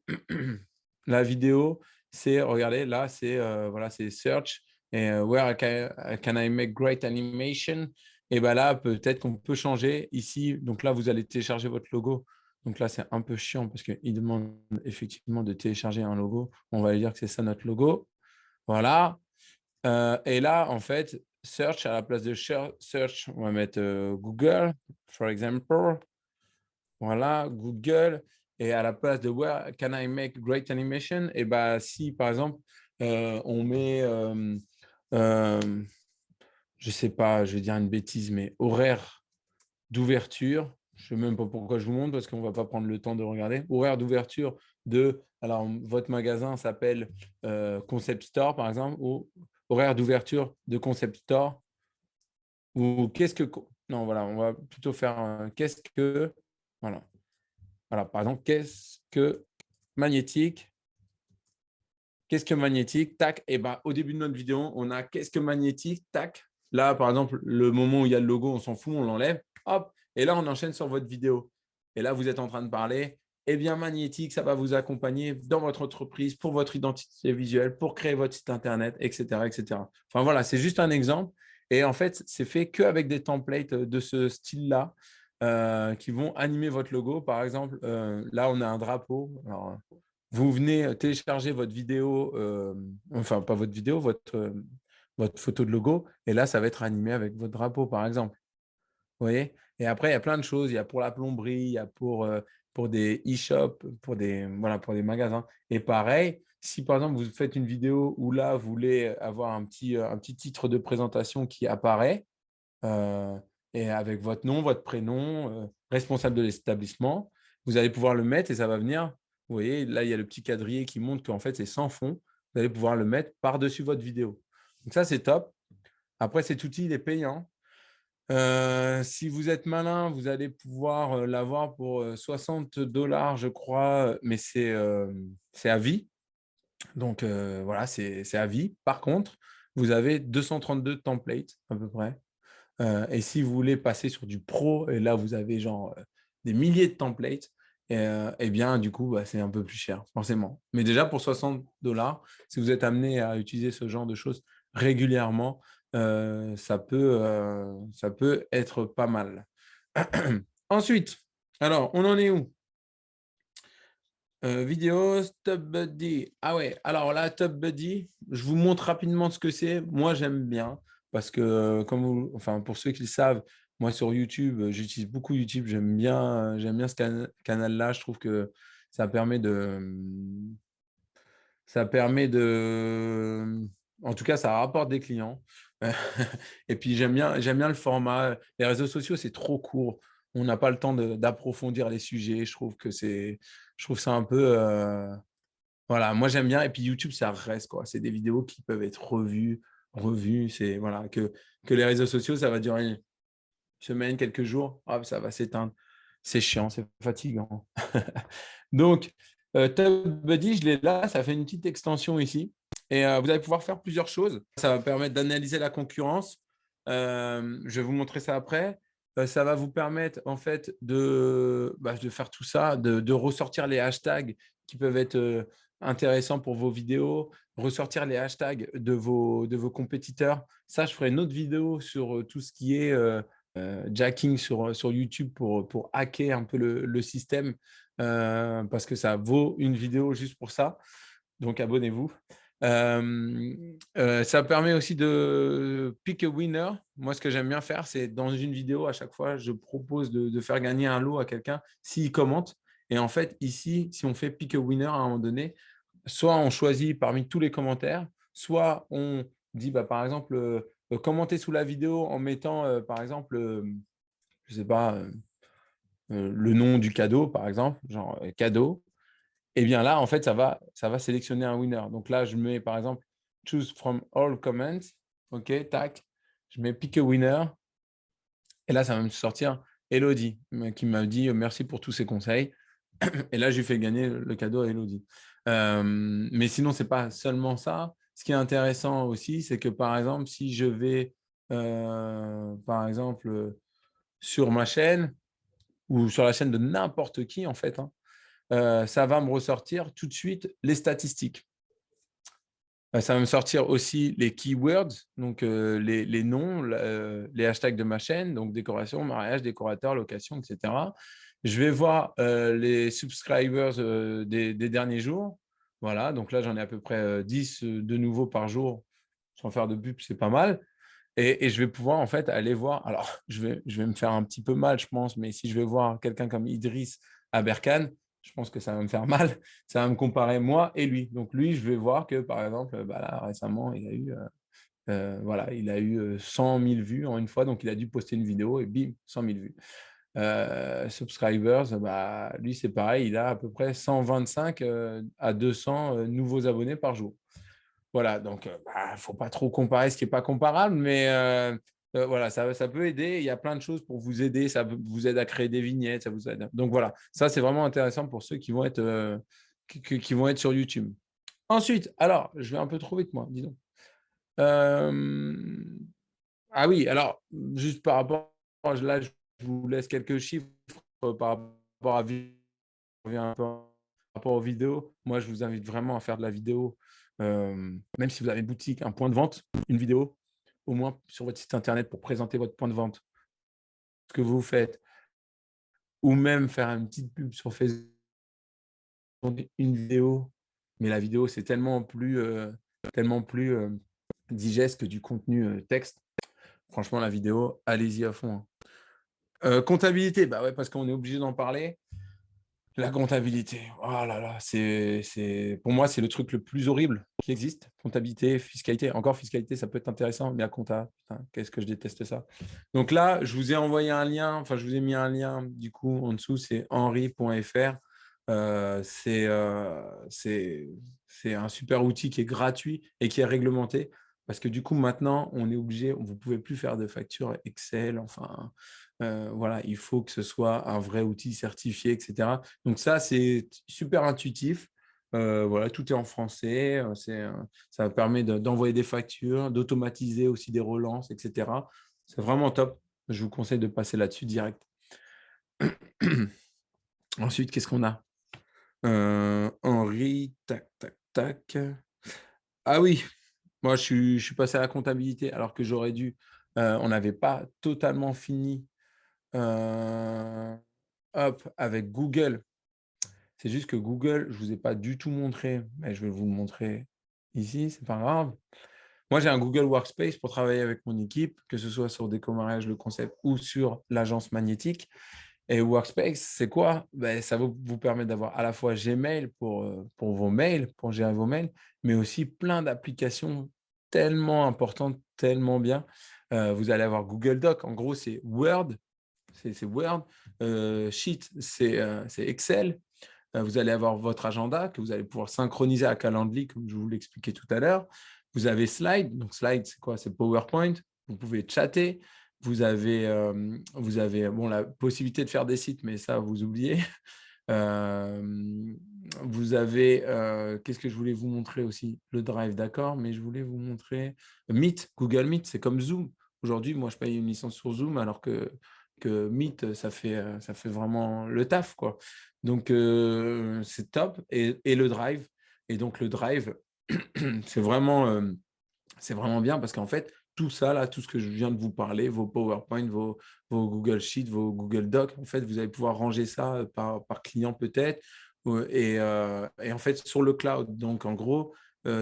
la vidéo, c'est, regardez, là, c'est voilà, c'est search et where can I make great animation? Et bien là, peut-être qu'on peut changer ici. Donc là, vous allez télécharger votre logo. Donc là, c'est un peu chiant parce qu'il demande effectivement de télécharger un logo. On va lui dire que c'est ça notre logo. Voilà. Et là, en fait, search à la place de search, on va mettre Google, for example. Voilà, Google. Et à la place de where can I make great animation? Et bah, si par exemple, on met, je ne sais pas, je vais dire une bêtise, mais horaire d'ouverture. Je ne sais même pas pourquoi je vous montre parce qu'on ne va pas prendre le temps de regarder. Horaire d'ouverture de, alors votre magasin s'appelle Concept Store par exemple, ou horaire d'ouverture de Concept Store, ou qu'est-ce que, non voilà, on va plutôt faire qu'est-ce que, voilà, voilà, par exemple, magnétique, qu'est-ce que magnétique, tac, et ben au début de notre vidéo, on a qu'est-ce que magnétique, tac. Là, par exemple, le moment où il y a le logo, on s'en fout, on l'enlève, hop, et là, on enchaîne sur votre vidéo. Et là, vous êtes en train de parler. Eh bien, magnétique, ça va vous accompagner dans votre entreprise, pour votre identité visuelle, pour créer votre site Internet, etc., etc. Enfin, voilà, c'est juste un exemple. Et en fait, c'est fait qu'avec des templates de ce style-là qui vont animer votre logo. Par exemple, là, on a un drapeau. Alors, vous venez télécharger votre vidéo, enfin, pas votre vidéo, votre photo de logo, et là, ça va être animé avec votre drapeau, par exemple. Vous voyez? Et après, il y a plein de choses. Il y a pour la plomberie, il y a pour des e-shops, voilà, pour des magasins. Et pareil, si par exemple, vous faites une vidéo où là, vous voulez avoir un petit titre de présentation qui apparaît, euh, et avec votre nom, votre prénom, responsable de l'établissement, vous allez pouvoir le mettre et ça va venir. Vous voyez, là, il y a le petit quadrillé qui montre qu'en fait, c'est sans fond. Vous allez pouvoir le mettre par-dessus votre vidéo. Donc ça, c'est top. Après, cet outil, il est payant. Si vous êtes malin, vous allez pouvoir l'avoir pour 60 $, je crois, mais c'est à vie. Donc, voilà, c'est à vie. Par contre, vous avez 232 templates à peu près. Et si vous voulez passer sur du pro, et là, vous avez genre des milliers de templates, et bien, du coup, bah, c'est un peu plus cher, forcément. Mais déjà, pour 60 $, si vous êtes amené à utiliser ce genre de choses régulièrement, ça peut être pas mal. Ensuite, alors, on en est où? Vidéo, TubBuddy. Ah ouais, alors là, TubBuddy, je vous montre rapidement ce que c'est. Moi, j'aime bien parce que, enfin, pour ceux qui le savent, moi sur YouTube, j'utilise beaucoup YouTube. J'aime bien ce canal-là. Je trouve que ça permet de, en tout cas, ça rapporte des clients. Et puis, j'aime bien le format. Les réseaux sociaux, c'est trop court. On n'a pas le temps d'approfondir les sujets. Je trouve ça un peu, voilà, moi j'aime bien. Et puis YouTube, ça reste, quoi. C'est des vidéos qui peuvent être revues. C'est, voilà, que les réseaux sociaux, ça va durer une semaine, quelques jours. Hop, ça va s'éteindre. C'est chiant, c'est fatigant. Donc, TubBuddy, je l'ai là. Ça fait une petite extension ici. Et vous allez pouvoir faire plusieurs choses. Ça va permettre d'analyser la concurrence. Je vais vous montrer ça après. Ça va vous permettre en fait de faire tout ça, de ressortir les hashtags qui peuvent être intéressants pour vos vidéos, ressortir les hashtags de vos compétiteurs. Ça, je ferai une autre vidéo sur tout ce qui est jacking sur YouTube pour hacker un peu le système parce que ça vaut une vidéo juste pour ça. Donc, abonnez-vous. Ça permet aussi de pick a winner. Moi, ce que j'aime bien faire, c'est dans une vidéo, à chaque fois, je propose de faire gagner un lot à quelqu'un s'il commente. Et en fait, ici, si on fait pick a winner à un moment donné, soit on choisit parmi tous les commentaires, soit on dit, bah, par exemple, commenter sous la vidéo en mettant, par exemple, je ne sais pas, le nom du cadeau, par exemple, genre cadeau. Et bien là, en fait, ça va sélectionner un winner. Donc là, je mets, par exemple, choose from all comments. OK, tac. Je mets pick a winner. Et là, ça va me sortir Elodie, qui m'a dit merci pour tous ses conseils. Et là, je lui fais gagner le cadeau à Elodie. Mais sinon, ce n'est pas seulement ça. Ce qui est intéressant aussi, c'est que par exemple, si je vais, par exemple, sur ma chaîne ou sur la chaîne de n'importe qui, en fait, hein, ça va me ressortir tout de suite les statistiques. Ça va me sortir aussi les keywords, donc les noms, les hashtags de ma chaîne, donc décoration, mariage, décorateur, location, etc. Je vais voir les subscribers des derniers jours. Voilà, donc là, j'en ai à peu près 10 de nouveaux par jour. Sans faire de pub, c'est pas mal. Et je vais pouvoir en fait aller voir. Alors, je vais me faire un petit peu mal, je pense, mais si je vais voir quelqu'un comme Idriss à Berkane, je pense que ça va me faire mal. Ça va me comparer moi et lui. Donc, lui, je vais voir que, par exemple, bah là, récemment, voilà, il a eu 100 000 vues en une fois. Donc, il a dû poster une vidéo et bim, 100 000 vues. Subscribers, bah, lui, c'est pareil. Il a à peu près 125 à 200 nouveaux abonnés par jour. Voilà, donc bah, faut pas trop comparer ce qui est pas comparable, mais voilà, ça peut aider. Il y a plein de choses pour vous aider. Ça vous aide à créer des vignettes, ça vous aide. Donc voilà, ça c'est vraiment intéressant pour ceux qui vont être, qui vont être sur YouTube. Ensuite, alors, je vais un peu trop vite, moi, dis donc. Euh, Ah oui, alors, juste par rapport, là, je vous laisse quelques chiffres par rapport à revient un peu par rapport aux vidéos. Moi, je vous invite vraiment à faire de la vidéo, même si vous avez une boutique, un point de vente, une vidéo, au moins sur votre site internet pour présenter votre point de vente, ce que vous faites, ou même faire une petite pub sur Facebook, une vidéo. Mais la vidéo, c'est tellement plus digeste que du contenu texte. Franchement, la vidéo, allez-y à fond, hein. Comptabilité, bah ouais, parce qu'on est obligé d'en parler. La comptabilité, oh là là, pour moi, c'est le truc le plus horrible qui existe. Comptabilité, fiscalité. Encore fiscalité, ça peut être intéressant, mais la compta, putain, qu'est-ce que je déteste ça. Donc là, je vous ai envoyé un lien, enfin, je vous ai mis un lien, du coup, en dessous, c'est henri.fr. C'est un super outil qui est gratuit et qui est réglementé parce que du coup, maintenant, on est obligé, vous ne pouvez plus faire de factures Excel, enfin, voilà, il faut que ce soit un vrai outil certifié, etc. Donc ça, c'est super intuitif. Voilà, tout est en français. Ça permet d'envoyer des factures, d'automatiser aussi des relances, etc. C'est vraiment top. Je vous conseille de passer là-dessus direct. Ensuite, qu'est-ce qu'on a? Henri, tac, tac, tac. Ah oui, moi, je suis passé à la comptabilité alors que j'aurais dû. On n'avait pas totalement fini hop, avec Google. C'est juste que Google, je ne vous ai pas du tout montré, mais je vais vous le montrer ici, c'est pas grave. Moi, j'ai un Google Workspace pour travailler avec mon équipe, que ce soit sur Décomariage, le concept, ou sur l'agence magnétique. Et Workspace, c'est quoi? Ben, ça vous permet d'avoir à la fois Gmail pour vos mails, pour gérer vos mails, mais aussi plein d'applications tellement importantes, tellement bien. Vous allez avoir Google Doc. En gros, c'est Word. C'est Word. Sheet, c'est Excel. Vous allez avoir votre agenda que vous allez pouvoir synchroniser à Calendly, comme je vous l'expliquais tout à l'heure. Vous avez Slide. Donc, Slide, c'est quoi? C'est PowerPoint. Vous pouvez chatter. Vous avez bon, la possibilité de faire des sites, mais ça, vous oubliez. Vous avez, qu'est-ce que je voulais vous montrer aussi? Le Drive, d'accord, mais je voulais vous montrer Meet, Google Meet, c'est comme Zoom. Aujourd'hui, moi, je paye une licence sur Zoom, alors que Meet, ça fait vraiment le taf, quoi. Donc, c'est top. Et le Drive. Et donc, le Drive, c'est vraiment bien parce qu'en fait, tout ça, là, tout ce que je viens de vous parler, vos PowerPoint, vos Google Sheets, vos Google Docs, en fait, vous allez pouvoir ranger ça par client peut-être et en fait, sur le cloud. Donc, en gros,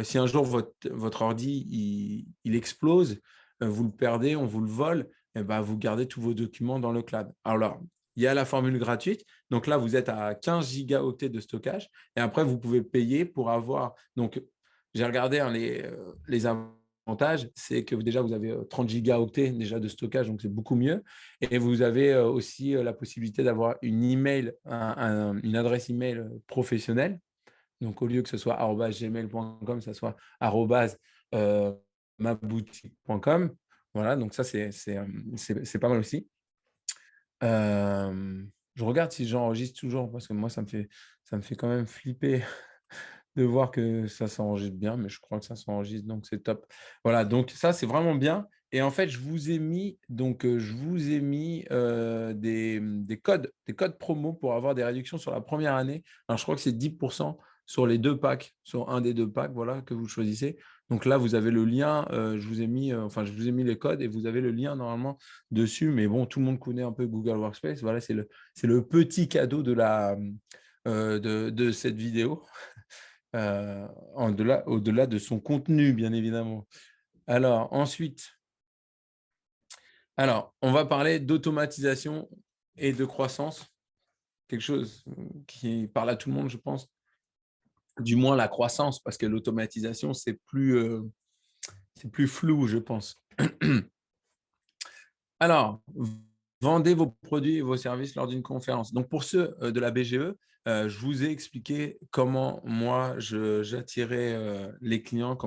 si un jour votre ordi, il explose, vous le perdez, on vous le vole, et ben, vous gardez tous vos documents dans le cloud. Alors, il y a la formule gratuite. Donc là, vous êtes à 15 gigaoctets de stockage et après, vous pouvez payer pour avoir… Donc, j'ai regardé hein, les avantages, c'est que déjà, vous avez 30 gigaoctets déjà de stockage, donc c'est beaucoup mieux. Et vous avez aussi la possibilité d'avoir une adresse email professionnelle. Donc, au lieu que ce soit @gmail.com, ça soit maboutique.com. Voilà, donc ça, c'est pas mal aussi. Je regarde si j'enregistre toujours parce que moi, ça me fait quand même flipper de voir que ça s'enregistre bien, mais je crois que ça s'enregistre, donc c'est top. Voilà, donc ça, c'est vraiment bien. Et en fait, je vous ai mis des codes promo pour avoir des réductions sur la première année. Alors, je crois que c'est 10% sur les 2 packs, sur un des 2 packs, voilà, que vous choisissez. Donc là, vous avez le lien, je vous ai mis les codes et vous avez le lien normalement dessus. Mais bon, tout le monde connaît un peu Google Workspace. Voilà, c'est le petit cadeau de cette vidéo. Au-delà de son contenu, bien évidemment. Alors, ensuite, on va parler d'automatisation et de croissance, quelque chose qui parle à tout le monde, je pense, du moins la croissance, parce que l'automatisation, c'est plus flou, je pense. Alors, vendez vos produits et vos services lors d'une conférence. Donc, pour ceux de la BGE, je vous ai expliqué comment moi, j'attirais les clients,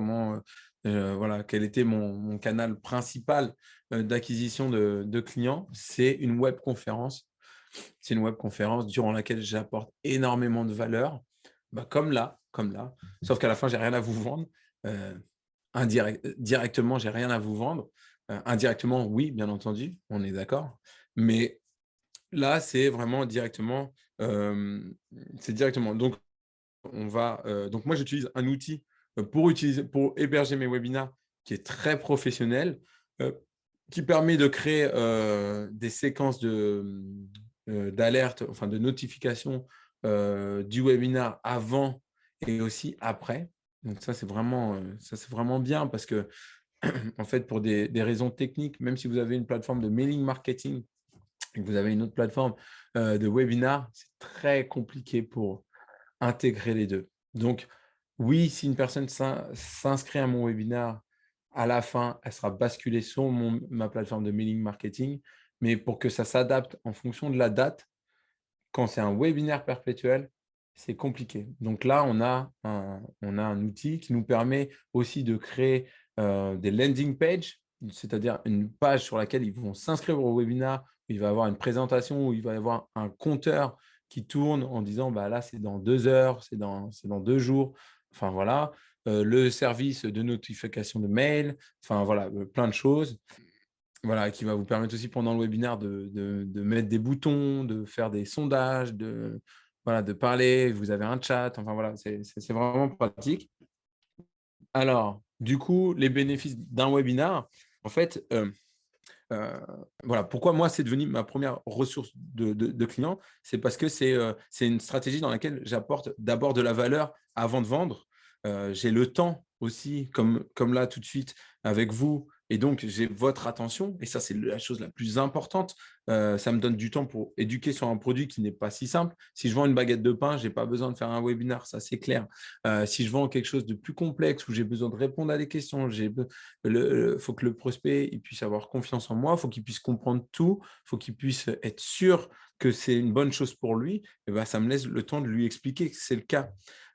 voilà, quel était mon canal principal d'acquisition de clients. C'est une web conférence. C'est une web conférence durant laquelle j'apporte énormément de valeur, bah, comme là. Sauf qu'à la fin, j'ai rien à vous vendre. Euh, Directement, j'ai rien à vous vendre. Indirectement, oui, bien entendu, on est d'accord. Mais là, c'est vraiment directement. C'est directement. Donc moi, j'utilise un outil pour héberger mes webinars qui est très professionnel, euh, qui permet de créer des séquences d'alerte, enfin de notification du webinar avant et aussi après. Donc ça, c'est vraiment bien parce que en fait, pour des raisons techniques, même si vous avez une plateforme de mailing marketing et que vous avez une autre plateforme de webinar, c'est très compliqué pour intégrer les deux. Donc, oui, si une personne s'inscrit à mon webinar, à la fin, elle sera basculée sur ma plateforme de mailing marketing, mais pour que ça s'adapte en fonction de la date, quand c'est un webinaire perpétuel, c'est compliqué. Donc là, on a un outil qui nous permet aussi de créer des landing pages, c'est-à-dire une page sur laquelle ils vont s'inscrire au webinaire, où il va y avoir une présentation, où il va y avoir un compteur qui tourne en disant bah là, c'est dans 2 heures, c'est dans 2 jours. Enfin voilà, le service de notification de mail, enfin voilà, plein de choses. Voilà, qui va vous permettre aussi pendant le webinaire de mettre des boutons, de faire des sondages, voilà, de parler. Vous avez un chat. Enfin, voilà, c'est vraiment pratique. Alors, du coup, les bénéfices d'un webinar, en fait, euh, voilà, pourquoi moi, c'est devenu ma première ressource de clients, c'est parce que c'est une stratégie dans laquelle j'apporte d'abord de la valeur avant de vendre. J'ai le temps aussi, comme là tout de suite avec vous, et donc j'ai votre attention, et ça, c'est la chose la plus importante. Ça me donne du temps pour éduquer sur un produit qui n'est pas si simple. Si je vends une baguette de pain, je n'ai pas besoin de faire un webinaire, ça c'est clair. Si je vends quelque chose de plus complexe, où j'ai besoin de répondre à des questions, il faut que le prospect il puisse avoir confiance en moi, il faut qu'il puisse comprendre tout, il faut qu'il puisse être sûr que c'est une bonne chose pour lui. Et ben, ça me laisse le temps de lui expliquer que c'est le cas.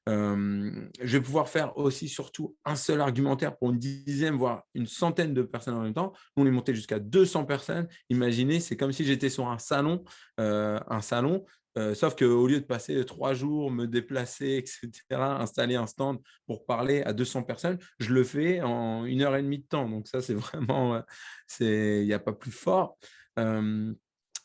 Je vais pouvoir faire aussi surtout un seul argumentaire pour une dizaine, voire une centaine de personnes en même temps. On est monté jusqu'à 200 personnes. Imaginez, c'est comme si j'étais sur un salon, sauf qu'au lieu de passer 3 jours, me déplacer, etc., installer un stand pour parler à 200 personnes, je le fais en 1 heure et demie de temps. Donc ça, c'est vraiment, il n'y a pas plus fort.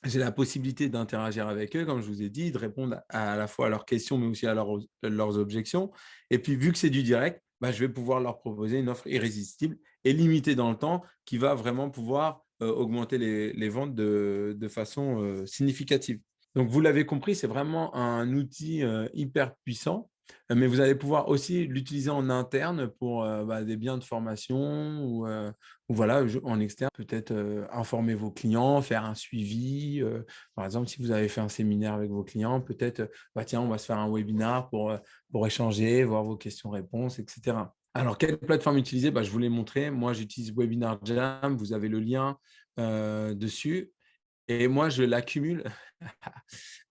J'ai la possibilité d'interagir avec eux, comme je vous ai dit, de répondre à la fois à leurs questions, mais aussi à leurs objections. Et puis, vu que c'est du direct, bah, je vais pouvoir leur proposer une offre irrésistible et limitée dans le temps qui va vraiment pouvoir augmenter les ventes de façon significative. Donc, vous l'avez compris, c'est vraiment un outil hyper puissant, mais vous allez pouvoir aussi l'utiliser en interne pour des biens de formation ou voilà, en externe, peut-être informer vos clients, faire un suivi. Par exemple, si vous avez fait un séminaire avec vos clients, peut-être, tiens, on va se faire un webinar pour échanger, voir vos questions-réponses, etc. Alors, quelle plateforme utiliser? Je vous l'ai montré. Moi, j'utilise Webinar Jam. Vous avez le lien dessus. Et moi, je l'accumule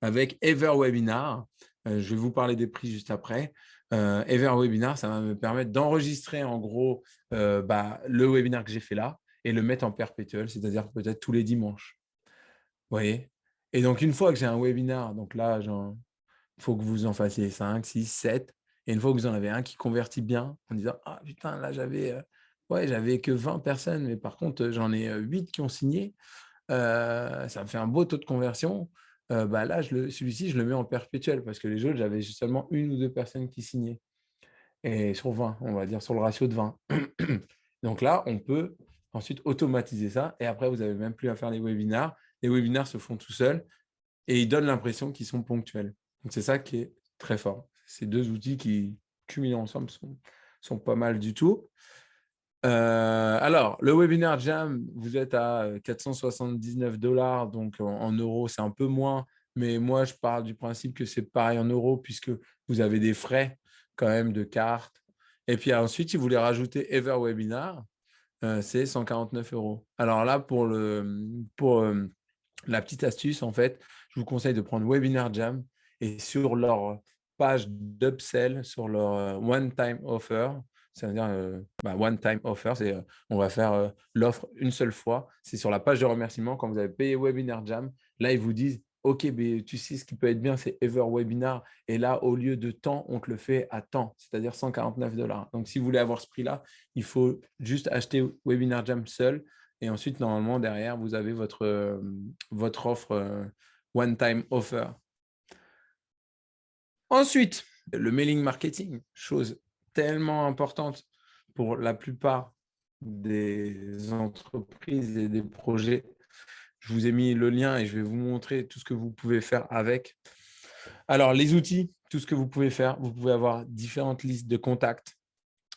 avec EverWebinar. Je vais vous parler des prix juste après. EverWebinar, ça va me permettre d'enregistrer en gros le webinaire que j'ai fait là et le mettre en perpétuel, c'est-à-dire peut-être tous les dimanches. Vous voyez? Et donc, une fois que j'ai un webinaire, donc là, il faut que vous en fassiez 5, 6, 7. Et une fois que vous en avez un qui convertit bien, en disant ah putain, là, j'avais que 20 personnes, mais par contre, j'en ai 8 qui ont signé. Ça me fait un beau taux de conversion. Là, celui-ci, je le mets en perpétuel parce que les autres, j'avais seulement une ou deux personnes qui signaient. Et sur 20, on va dire sur le ratio de 20. Donc là, on peut ensuite automatiser ça. Et après, vous n'avez même plus à faire les webinars. Les webinars se font tout seuls et ils donnent l'impression qu'ils sont ponctuels. Donc, c'est ça qui est très fort. Ces deux outils qui, cumulés ensemble, sont pas mal du tout. Alors, le Webinar Jam, vous êtes à 479 $, donc en euros, c'est un peu moins, mais moi, je pars du principe que c'est pareil en euros puisque vous avez des frais quand même de carte. Et puis ensuite, si vous voulez rajouter EverWebinar, c'est 149 €. Alors là, pour la petite astuce, en fait, je vous conseille de prendre Webinar Jam et sur leur page d'upsell, sur leur one-time offer, c'est-à-dire one-time offer, c'est on va faire l'offre une seule fois. C'est sur la page de remerciement quand vous avez payé Webinar Jam. Là, ils vous disent OK, mais tu sais ce qui peut être bien, c'est Ever Webinar. Et là, au lieu de temps, on te le fait à temps, c'est-à-dire 149 $. Donc, si vous voulez avoir ce prix-là, il faut juste acheter Webinar Jam seul. Et ensuite, normalement, derrière, vous avez votre offre one-time offer. Ensuite, le mailing marketing, chose tellement importante pour la plupart des entreprises et des projets. Je vous ai mis le lien et je vais vous montrer tout ce que vous pouvez faire avec. Alors, les outils, tout ce que vous pouvez faire, vous pouvez avoir différentes listes de contacts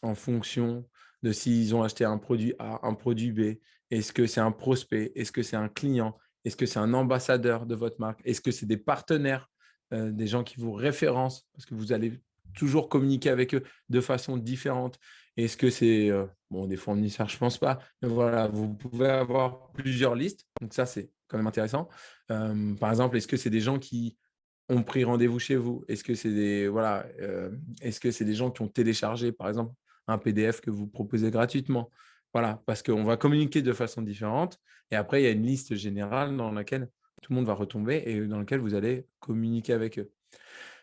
en fonction de s'ils ont acheté un produit A, un produit B. Est-ce que c'est un prospect? Est-ce que c'est un client? Est-ce que c'est un ambassadeur de votre marque? Est-ce que c'est des partenaires, des gens qui vous référencent? Parce que vous allez toujours communiquer avec eux de façon différente. Est-ce que c'est des fournisseurs? Je ne pense pas. Mais voilà, vous pouvez avoir plusieurs listes. Donc ça, c'est quand même intéressant. Par exemple, est-ce que c'est des gens qui ont pris rendez-vous chez vous? Est-ce que c'est est-ce que c'est des gens qui ont téléchargé, par exemple, un PDF que vous proposez gratuitement? Voilà, parce qu'on va communiquer de façon différente. Et après, il y a une liste générale dans laquelle tout le monde va retomber et dans laquelle vous allez communiquer avec eux.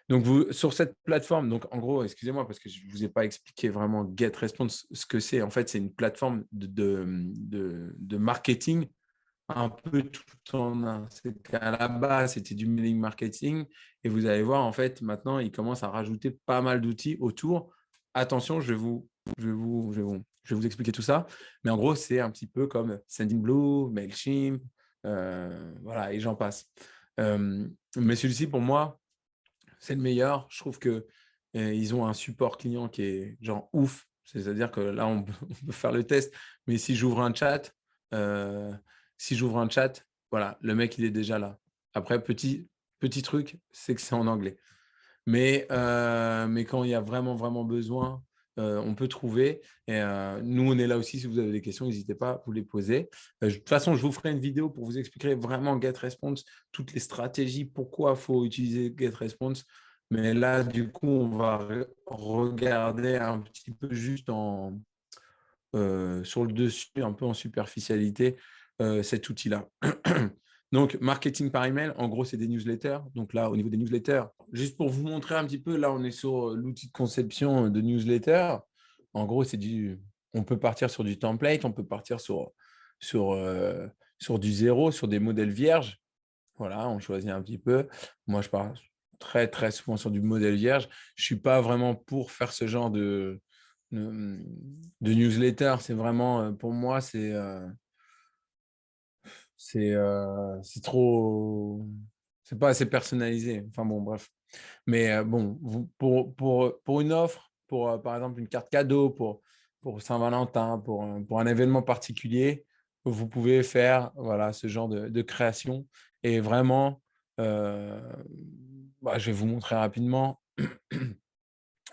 Donc, sur cette plateforme, donc en gros, excusez-moi parce que je ne vous ai pas expliqué vraiment GetResponse ce que c'est. En fait, c'est une plateforme de marketing un peu tout en un. C'est qu'à la base, c'était du mailing marketing et vous allez voir, en fait, maintenant, ils commencent à rajouter pas mal d'outils autour. Attention, je vais vous expliquer tout ça. Mais en gros, c'est un petit peu comme Sendinblue, Mailchimp, voilà, et j'en passe. Mais celui-ci, pour moi, c'est le meilleur. Je trouve que ils ont un support client qui est genre ouf. C'est-à-dire que là, on peut, on peut faire le test. Mais euh, si j'ouvre un chat, voilà, le mec, il est déjà là. Après, petit truc, c'est que c'est en anglais. Mais quand il y a vraiment, vraiment besoin, on peut trouver. Et nous, on est là aussi. Si vous avez des questions, n'hésitez pas à vous les poser. De toute façon, je vous ferai une vidéo pour vous expliquer vraiment GetResponse, toutes les stratégies, pourquoi il faut utiliser GetResponse. Mais là, du coup, on va regarder un petit peu juste sur le dessus, un peu en superficialité, cet outil-là. Donc, marketing par email, en gros, c'est des newsletters. Donc là, au niveau des newsletters, juste pour vous montrer un petit peu, là, on est sur l'outil de conception de newsletter. En gros, on peut partir sur du template, on peut partir sur, euh, sur du zéro, sur des modèles vierges. Voilà, on choisit un petit peu. Moi, je pars très, très souvent sur du modèle vierge. Je ne suis pas vraiment pour faire ce genre de newsletter. C'est vraiment, pour moi, c'est trop, c'est pas assez personnalisé. Enfin bon, bref. Mais bon, pour une offre, pour par exemple une carte cadeau, pour Saint-Valentin, pour un événement particulier, vous pouvez faire voilà, ce genre de création. Et vraiment, je vais vous montrer rapidement.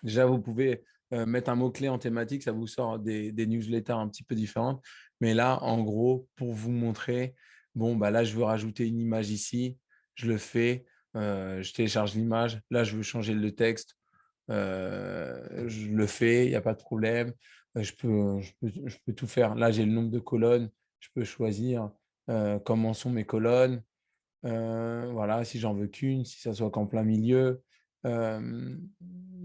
Déjà, vous pouvez mettre un mot-clé en thématique, ça vous sort des newsletters un petit peu différentes. Mais là, en gros, pour vous montrer, bon, bah là, je veux rajouter une image ici, je le fais, je télécharge l'image. Là, je veux changer le texte, je le fais, il n'y a pas de problème. Je peux tout faire. Là, j'ai le nombre de colonnes, je peux choisir comment sont mes colonnes. Voilà, si j'en veux qu'une, si ça soit qu'en plein milieu. Euh,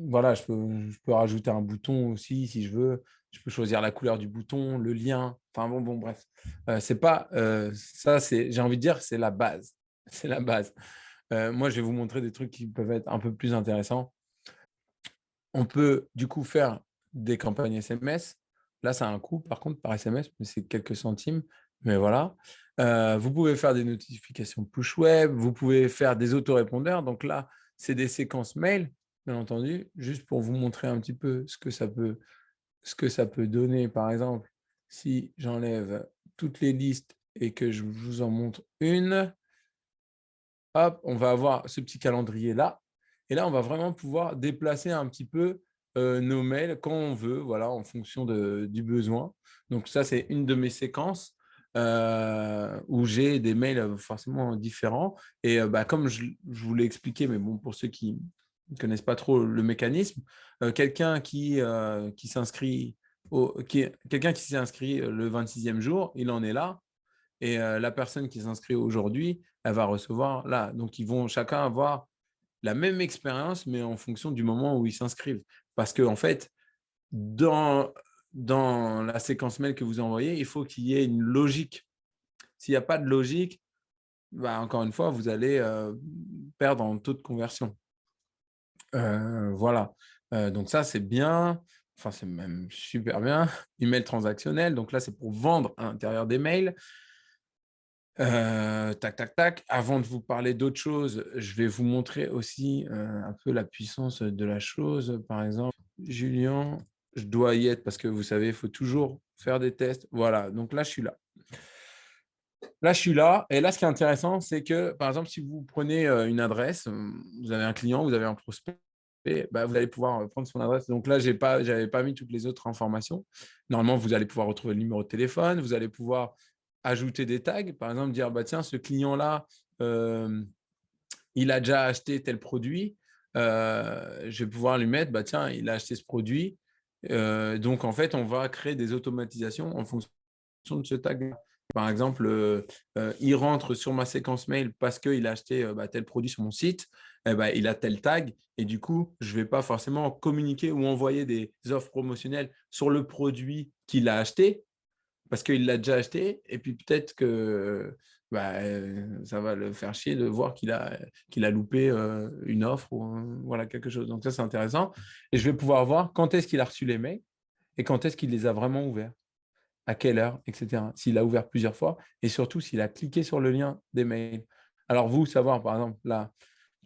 voilà, je peux rajouter un bouton aussi si je veux. Je peux choisir la couleur du bouton, le lien. Enfin bon, bref. C'est pas ça, j'ai envie de dire, c'est la base. C'est la base. Moi, je vais vous montrer des trucs qui peuvent être un peu plus intéressants. On peut du coup faire des campagnes SMS. Là, ça a un coût, par contre, par SMS, mais c'est quelques centimes. Mais voilà. Vous pouvez faire des notifications push web. Vous pouvez faire des autorépondeurs. Donc là, c'est des séquences mail, bien entendu, juste pour vous montrer un petit peu ce que ça peut donner. Par exemple, si j'enlève toutes les listes et que je vous en montre une, hop, on va avoir ce petit calendrier-là. Et là, on va vraiment pouvoir déplacer un petit peu nos mails quand on veut, voilà, en fonction du besoin. Donc ça, c'est une de mes séquences où j'ai des mails forcément différents. Et comme je vous l'ai expliqué, mais bon, pour ceux qui ne connaissent pas trop le mécanisme, quelqu'un qui s'inscrit quelqu'un qui s'est inscrit le 26e jour, il en est là. Et la personne qui s'inscrit aujourd'hui, elle va recevoir là. Donc, ils vont chacun avoir la même expérience, mais en fonction du moment où ils s'inscrivent. Parce qu'en fait, dans la séquence mail que vous envoyez, il faut qu'il y ait une logique. S'il n'y a pas de logique, bah, encore une fois, vous allez perdre en taux de conversion. Voilà. Donc ça, c'est bien. Enfin, c'est même super bien. Email transactionnel. Donc là, c'est pour vendre à l'intérieur des mails. Tac, tac, tac. Avant de vous parler d'autre chose, je vais vous montrer aussi un peu la puissance de la chose. Par exemple, Julien, je dois y être parce que vous savez, il faut toujours faire des tests. Voilà, donc là, je suis là. Là, je suis là. Et là, ce qui est intéressant, c'est que, par exemple, si vous prenez une adresse, vous avez un client, vous avez un prospect, bah, vous allez pouvoir prendre son adresse. Donc là, j'avais pas mis toutes les autres informations. Normalement, vous allez pouvoir retrouver le numéro de téléphone, vous allez pouvoir ajouter des tags, par exemple, dire, bah, tiens, ce client-là, il a déjà acheté tel produit. Je vais pouvoir lui mettre, bah, tiens, il a acheté ce produit. Donc, en fait, on va créer des automatisations en fonction de ce tag. Par exemple, il rentre sur ma séquence mail parce qu'il a acheté tel produit sur mon site, il a tel tag et du coup, je ne vais pas forcément communiquer ou envoyer des offres promotionnelles sur le produit qu'il a acheté parce qu'il l'a déjà acheté et puis peut-être que ça va le faire chier de voir qu'il a loupé une offre ou voilà, quelque chose. Donc ça, c'est intéressant. Et je vais pouvoir voir quand est-ce qu'il a reçu les mails et quand est-ce qu'il les a vraiment ouverts, à quelle heure, etc. S'il a ouvert plusieurs fois et surtout s'il a cliqué sur le lien des mails. Alors, vous, savoir, par exemple, là,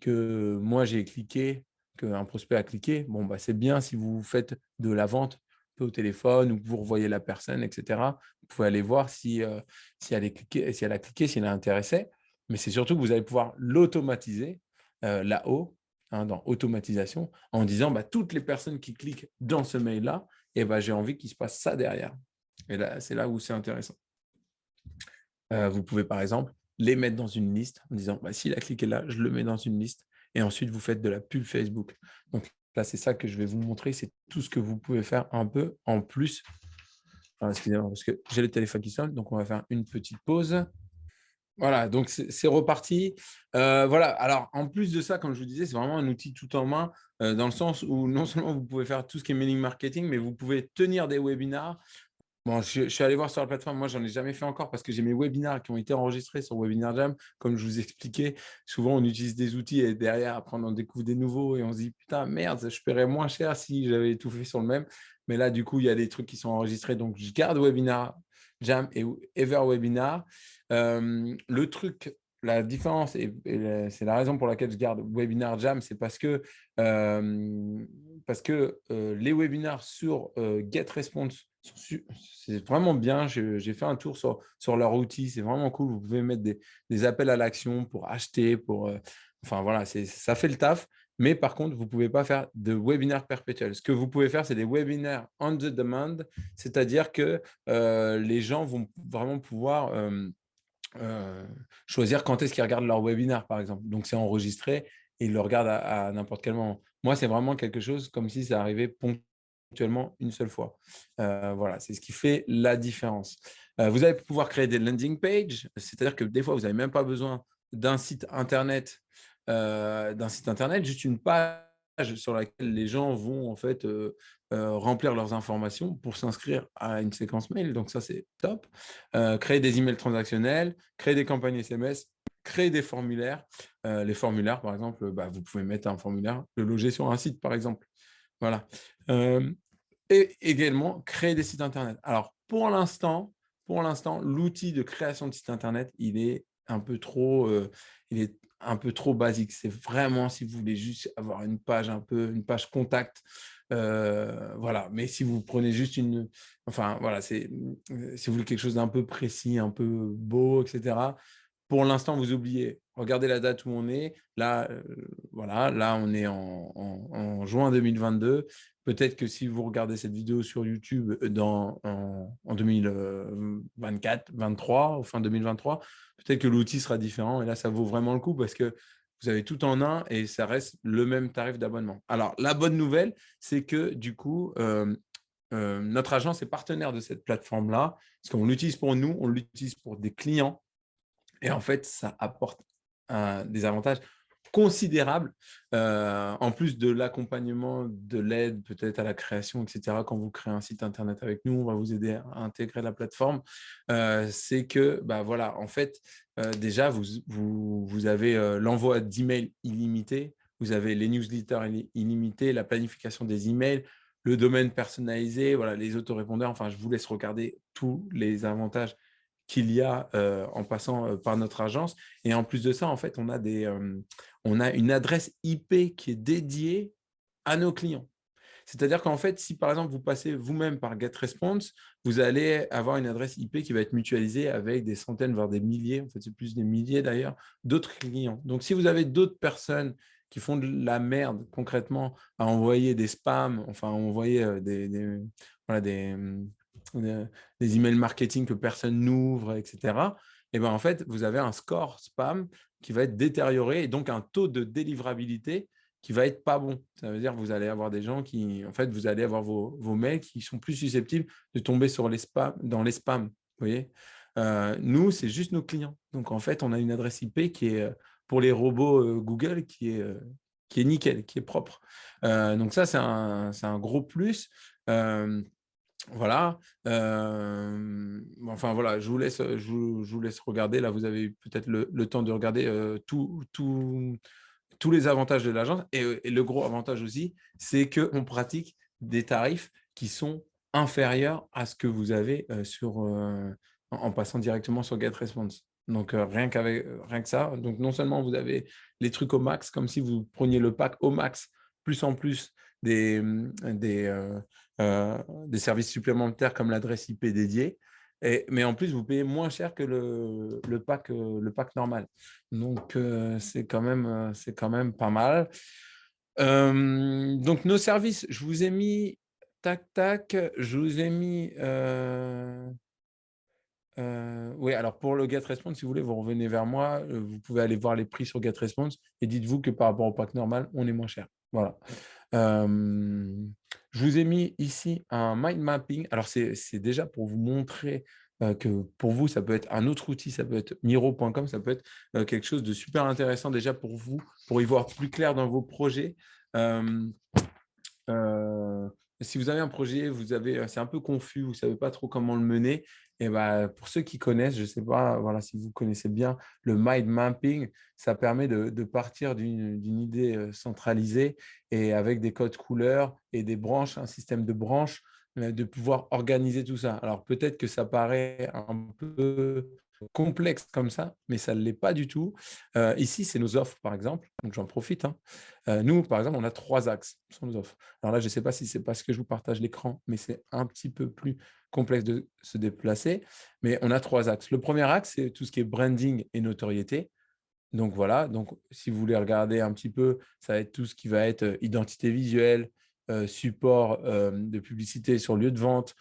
que moi, j'ai cliqué, qu'un prospect a cliqué, bon, c'est bien si vous faites de la vente au téléphone ou que vous revoyez la personne, etc. Vous pouvez aller voir si elle a cliqué, s'il est intéressé. Mais c'est surtout que vous allez pouvoir l'automatiser là-haut, hein, dans automatisation, en disant toutes les personnes qui cliquent dans ce mail-là, j'ai envie qu'il se passe ça derrière. Et là, c'est là où c'est intéressant. Vous pouvez, par exemple, les mettre dans une liste en disant, s'il a cliqué là, je le mets dans une liste. Et ensuite, vous faites de la pub Facebook. Donc là, c'est ça que je vais vous montrer. C'est tout ce que vous pouvez faire un peu en plus. Alors, excusez-moi, parce que j'ai le téléphone qui sonne. Donc, on va faire une petite pause. Voilà, donc c'est reparti. Voilà, alors en plus de ça, comme je vous disais, c'est vraiment un outil tout en main, dans le sens où non seulement vous pouvez faire tout ce qui est mailing marketing, mais vous pouvez tenir des webinars. Bon, je suis allé voir sur la plateforme. Moi, j'en ai jamais fait encore parce que j'ai mes webinars qui ont été enregistrés sur Webinar Jam. Comme je vous expliquais, souvent, on utilise des outils et derrière, après, on en découvre des nouveaux et on se dit, putain, merde, je paierais moins cher si j'avais tout fait sur le même. Mais là, du coup, il y a des trucs qui sont enregistrés. Donc, je garde Webinar Jam et Everwebinar. Le truc, la différence, c'est la raison pour laquelle je garde Webinar Jam, c'est parce que les webinars sur GetResponse, c'est vraiment bien. J'ai fait un tour sur leur outil. C'est vraiment cool. Vous pouvez mettre des appels à l'action pour acheter. Enfin, voilà, ça fait le taf. Mais par contre, vous ne pouvez pas faire de webinaire perpétuel. Ce que vous pouvez faire, c'est des webinaires on the demand, c'est-à-dire que les gens vont vraiment pouvoir choisir quand est-ce qu'ils regardent leur webinaire, par exemple. Donc, c'est enregistré et ils le regardent à n'importe quel moment. Moi, c'est vraiment quelque chose comme si ça arrivait ponctuellement une seule fois. Voilà, c'est ce qui fait la différence. Vous allez pouvoir créer des landing pages, c'est-à-dire que des fois, vous n'avez même pas besoin d'un site internet, juste une page sur laquelle les gens vont en fait remplir leurs informations pour s'inscrire à une séquence mail. Donc ça, c'est top. Créer des emails transactionnels, créer des campagnes SMS, créer des formulaires. Les formulaires, par exemple, vous pouvez mettre un formulaire, le loger sur un site, par exemple. Voilà. Et également, créer des sites Internet. Alors, pour l'instant, l'outil de création de site Internet, il est un peu trop basique. C'est vraiment si vous voulez juste avoir une page contact. Voilà. Mais si vous prenez juste enfin, voilà, si vous voulez quelque chose d'un peu précis, un peu beau, etc. Pour l'instant, vous oubliez. Regardez la date où on est. Là, voilà, là, on est en juin 2022. Peut-être que si vous regardez cette vidéo sur YouTube en 2024, 23, au fin 2023, peut-être que l'outil sera différent. Et là, ça vaut vraiment le coup parce que vous avez tout en un et ça reste le même tarif d'abonnement. Alors, la bonne nouvelle, c'est que du coup, notre agence est partenaire de cette plateforme-là parce qu'on l'utilise pour nous, on l'utilise pour des clients. Et en fait, ça apporte des avantages considérables, en plus de l'accompagnement, de l'aide peut-être à la création, etc. Quand vous créez un site Internet avec nous, on va vous aider à intégrer la plateforme. C'est que, voilà, en fait, déjà, vous avez l'envoi d'emails illimité, vous avez les newsletters illimités, la planification des emails, le domaine personnalisé, voilà, les autorépondeurs. Enfin, je vous laisse regarder tous les avantages qu'il y a en passant par notre agence. Et en plus de ça, en fait, on a une adresse IP qui est dédiée à nos clients. C'est-à-dire qu'en fait, si par exemple, vous passez vous-même par GetResponse, vous allez avoir une adresse IP qui va être mutualisée avec des centaines, voire des milliers, en fait, c'est plus des milliers d'ailleurs, d'autres clients. Donc, si vous avez d'autres personnes qui font de la merde concrètement à envoyer des spams, enfin, à envoyer voilà, des emails marketing que personne n'ouvre, etc., et ben en fait, vous avez un score spam qui va être détérioré et donc un taux de délivrabilité qui va être pas bon. Ça veut dire que vous allez avoir des gens qui, en fait, vous allez avoir vos mails qui sont plus susceptibles de tomber dans les spams. Vous voyez, nous, c'est juste nos clients. Donc, en fait, on a une adresse IP qui est pour les robots Google qui est nickel, qui est propre. Donc, ça, c'est un gros plus. Voilà. Enfin, voilà, je vous laisse regarder. Là, vous avez peut-être le temps de regarder tous les avantages de l'agence. Et le gros avantage aussi, c'est qu'on pratique des tarifs qui sont inférieurs à ce que vous avez en passant directement sur GetResponse. Donc, rien que ça. Donc, non seulement vous avez les trucs au max, comme si vous preniez le pack au max, plus en plus des, des, euh, des services supplémentaires comme l'adresse IP dédiée. Mais en plus, vous payez moins cher que le pack normal. Donc, c'est quand même pas mal. Donc, nos services, je vous ai mis, tac, tac, je vous ai mis, oui, alors pour le GetResponse, si vous voulez, vous revenez vers moi, vous pouvez aller voir les prix sur GetResponse et dites-vous que par rapport au pack normal, on est moins cher. Voilà. Je vous ai mis ici un mind mapping. Alors, c'est déjà pour vous montrer que pour vous, ça peut être un autre outil, ça peut être miro.com, ça peut être quelque chose de super intéressant déjà pour vous, pour y voir plus clair dans vos projets. Euh, euh, Si vous avez un projet, c'est un peu confus, vous ne savez pas trop comment le mener, et pour ceux qui connaissent, je ne sais pas voilà, si vous connaissez bien le mind mapping, ça permet de partir d'une idée centralisée et avec des codes couleurs et des branches, un système de branches, de pouvoir organiser tout ça. Alors peut-être que ça paraît un peu complexe comme ça, mais ça ne l'est pas du tout. Ici, c'est nos offres, par exemple. Donc, j'en profite. Hein. Nous, par exemple, on a 3 axes sur nos offres. Alors là, je ne sais pas si c'est parce que je vous partage l'écran, mais c'est un petit peu plus complexe de se déplacer. Mais on a 3 axes. Le premier axe, c'est tout ce qui est branding et notoriété. Donc voilà, donc si vous voulez regarder un petit peu, ça va être tout ce qui va être identité visuelle, support de publicité sur lieu de vente,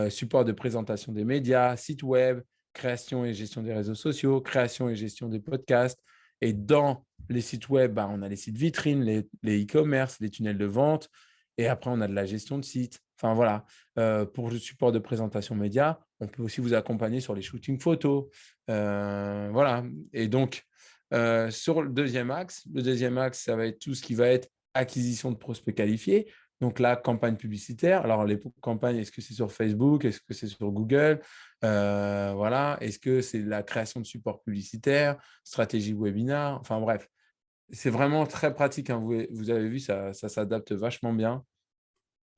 support de présentation des médias, site web, création et gestion des réseaux sociaux, création et gestion des podcasts. Et dans les sites web, bah, on a les sites vitrines, les e-commerce, les tunnels de vente. Et après, on a de la gestion de site. Enfin voilà, pour le support de présentation média, on peut aussi vous accompagner sur les shootings photos. Voilà. Et donc, sur le deuxième axe, ça va être tout ce qui va être acquisition de prospects qualifiés. Donc là, campagne publicitaire. Alors, les campagnes, est-ce que c'est sur Facebook? Est-ce que c'est sur Google? Voilà. Est-ce que c'est la création de supports publicitaires, stratégie webinar? Enfin bref, c'est vraiment très pratique, hein. Vous avez vu, ça s'adapte vachement bien.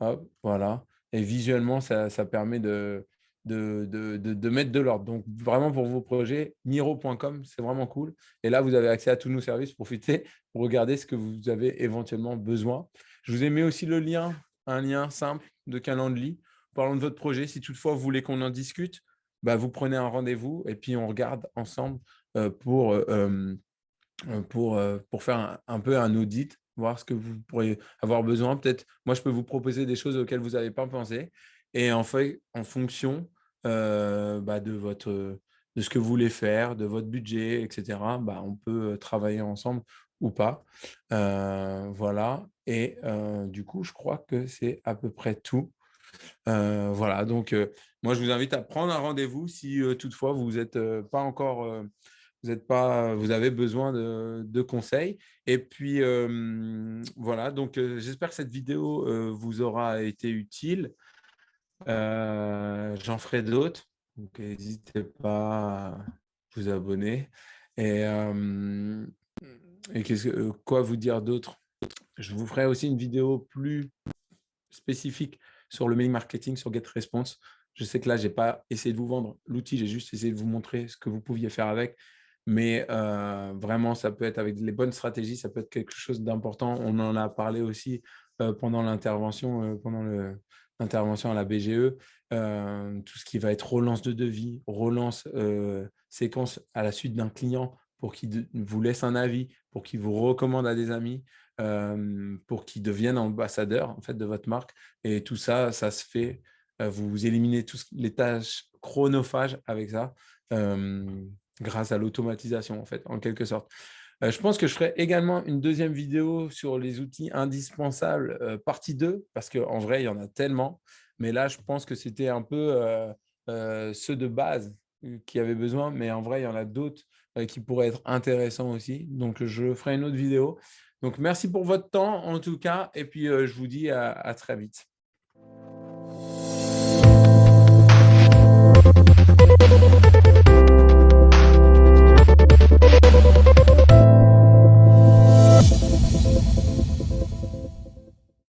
Hop, voilà. Et visuellement, ça permet de mettre de l'ordre. Donc, vraiment, pour vos projets, miro.com, c'est vraiment cool. Et là, vous avez accès à tous nos services. Profitez pour regarder ce que vous avez éventuellement besoin. Je vous ai mis aussi le lien, un lien simple de Calendly. Parlons de votre projet. Si toutefois vous voulez qu'on en discute, bah, vous prenez un rendez-vous et puis on regarde ensemble pour faire un peu un audit, voir ce que vous pourriez avoir besoin. Peut-être, moi, je peux vous proposer des choses auxquelles vous n'avez pas pensé. Et en fait, en fonction bah, de ce que vous voulez faire, de votre budget, etc., bah, on peut travailler ensemble ou pas. Voilà. Et du coup, je crois que c'est à peu près tout. Voilà. Donc, moi, je vous invite à prendre un rendez-vous si toutefois vous n'êtes pas encore vous avez besoin de conseils. Et puis, voilà, donc j'espère que cette vidéo vous aura été utile. J'en ferai d'autres, donc n'hésitez pas à vous abonner. Et, quoi vous dire d'autre? Je vous ferai aussi une vidéo plus spécifique sur le mail marketing, sur GetResponse. Je sais que là, je n'ai pas essayé de vous vendre l'outil, j'ai juste essayé de vous montrer ce que vous pouviez faire avec. Mais vraiment, ça peut être avec les bonnes stratégies, ça peut être quelque chose d'important. On en a parlé aussi pendant l'intervention, l'intervention à la BGE. Tout ce qui va être relance de devis, relance séquence à la suite d'un client pour qu'il vous laisse un avis, pour qu'il vous recommande à des amis, pour qu'ils deviennent ambassadeurs en fait, de votre marque. Et tout ça, ça se fait. Vous éliminez toutes les tâches chronophages avec ça. Grâce à l'automatisation, en fait, en quelque sorte. Je pense que je ferai également une deuxième vidéo sur les outils indispensables, partie 2, parce qu'en vrai, il y en a tellement. Mais là, je pense que c'était un peu ceux de base qui avaient besoin. Mais en vrai, il y en a d'autres qui pourraient être intéressants aussi. Donc, je ferai une autre vidéo. Donc, merci pour votre temps, en tout cas. Et puis, je vous dis à très vite.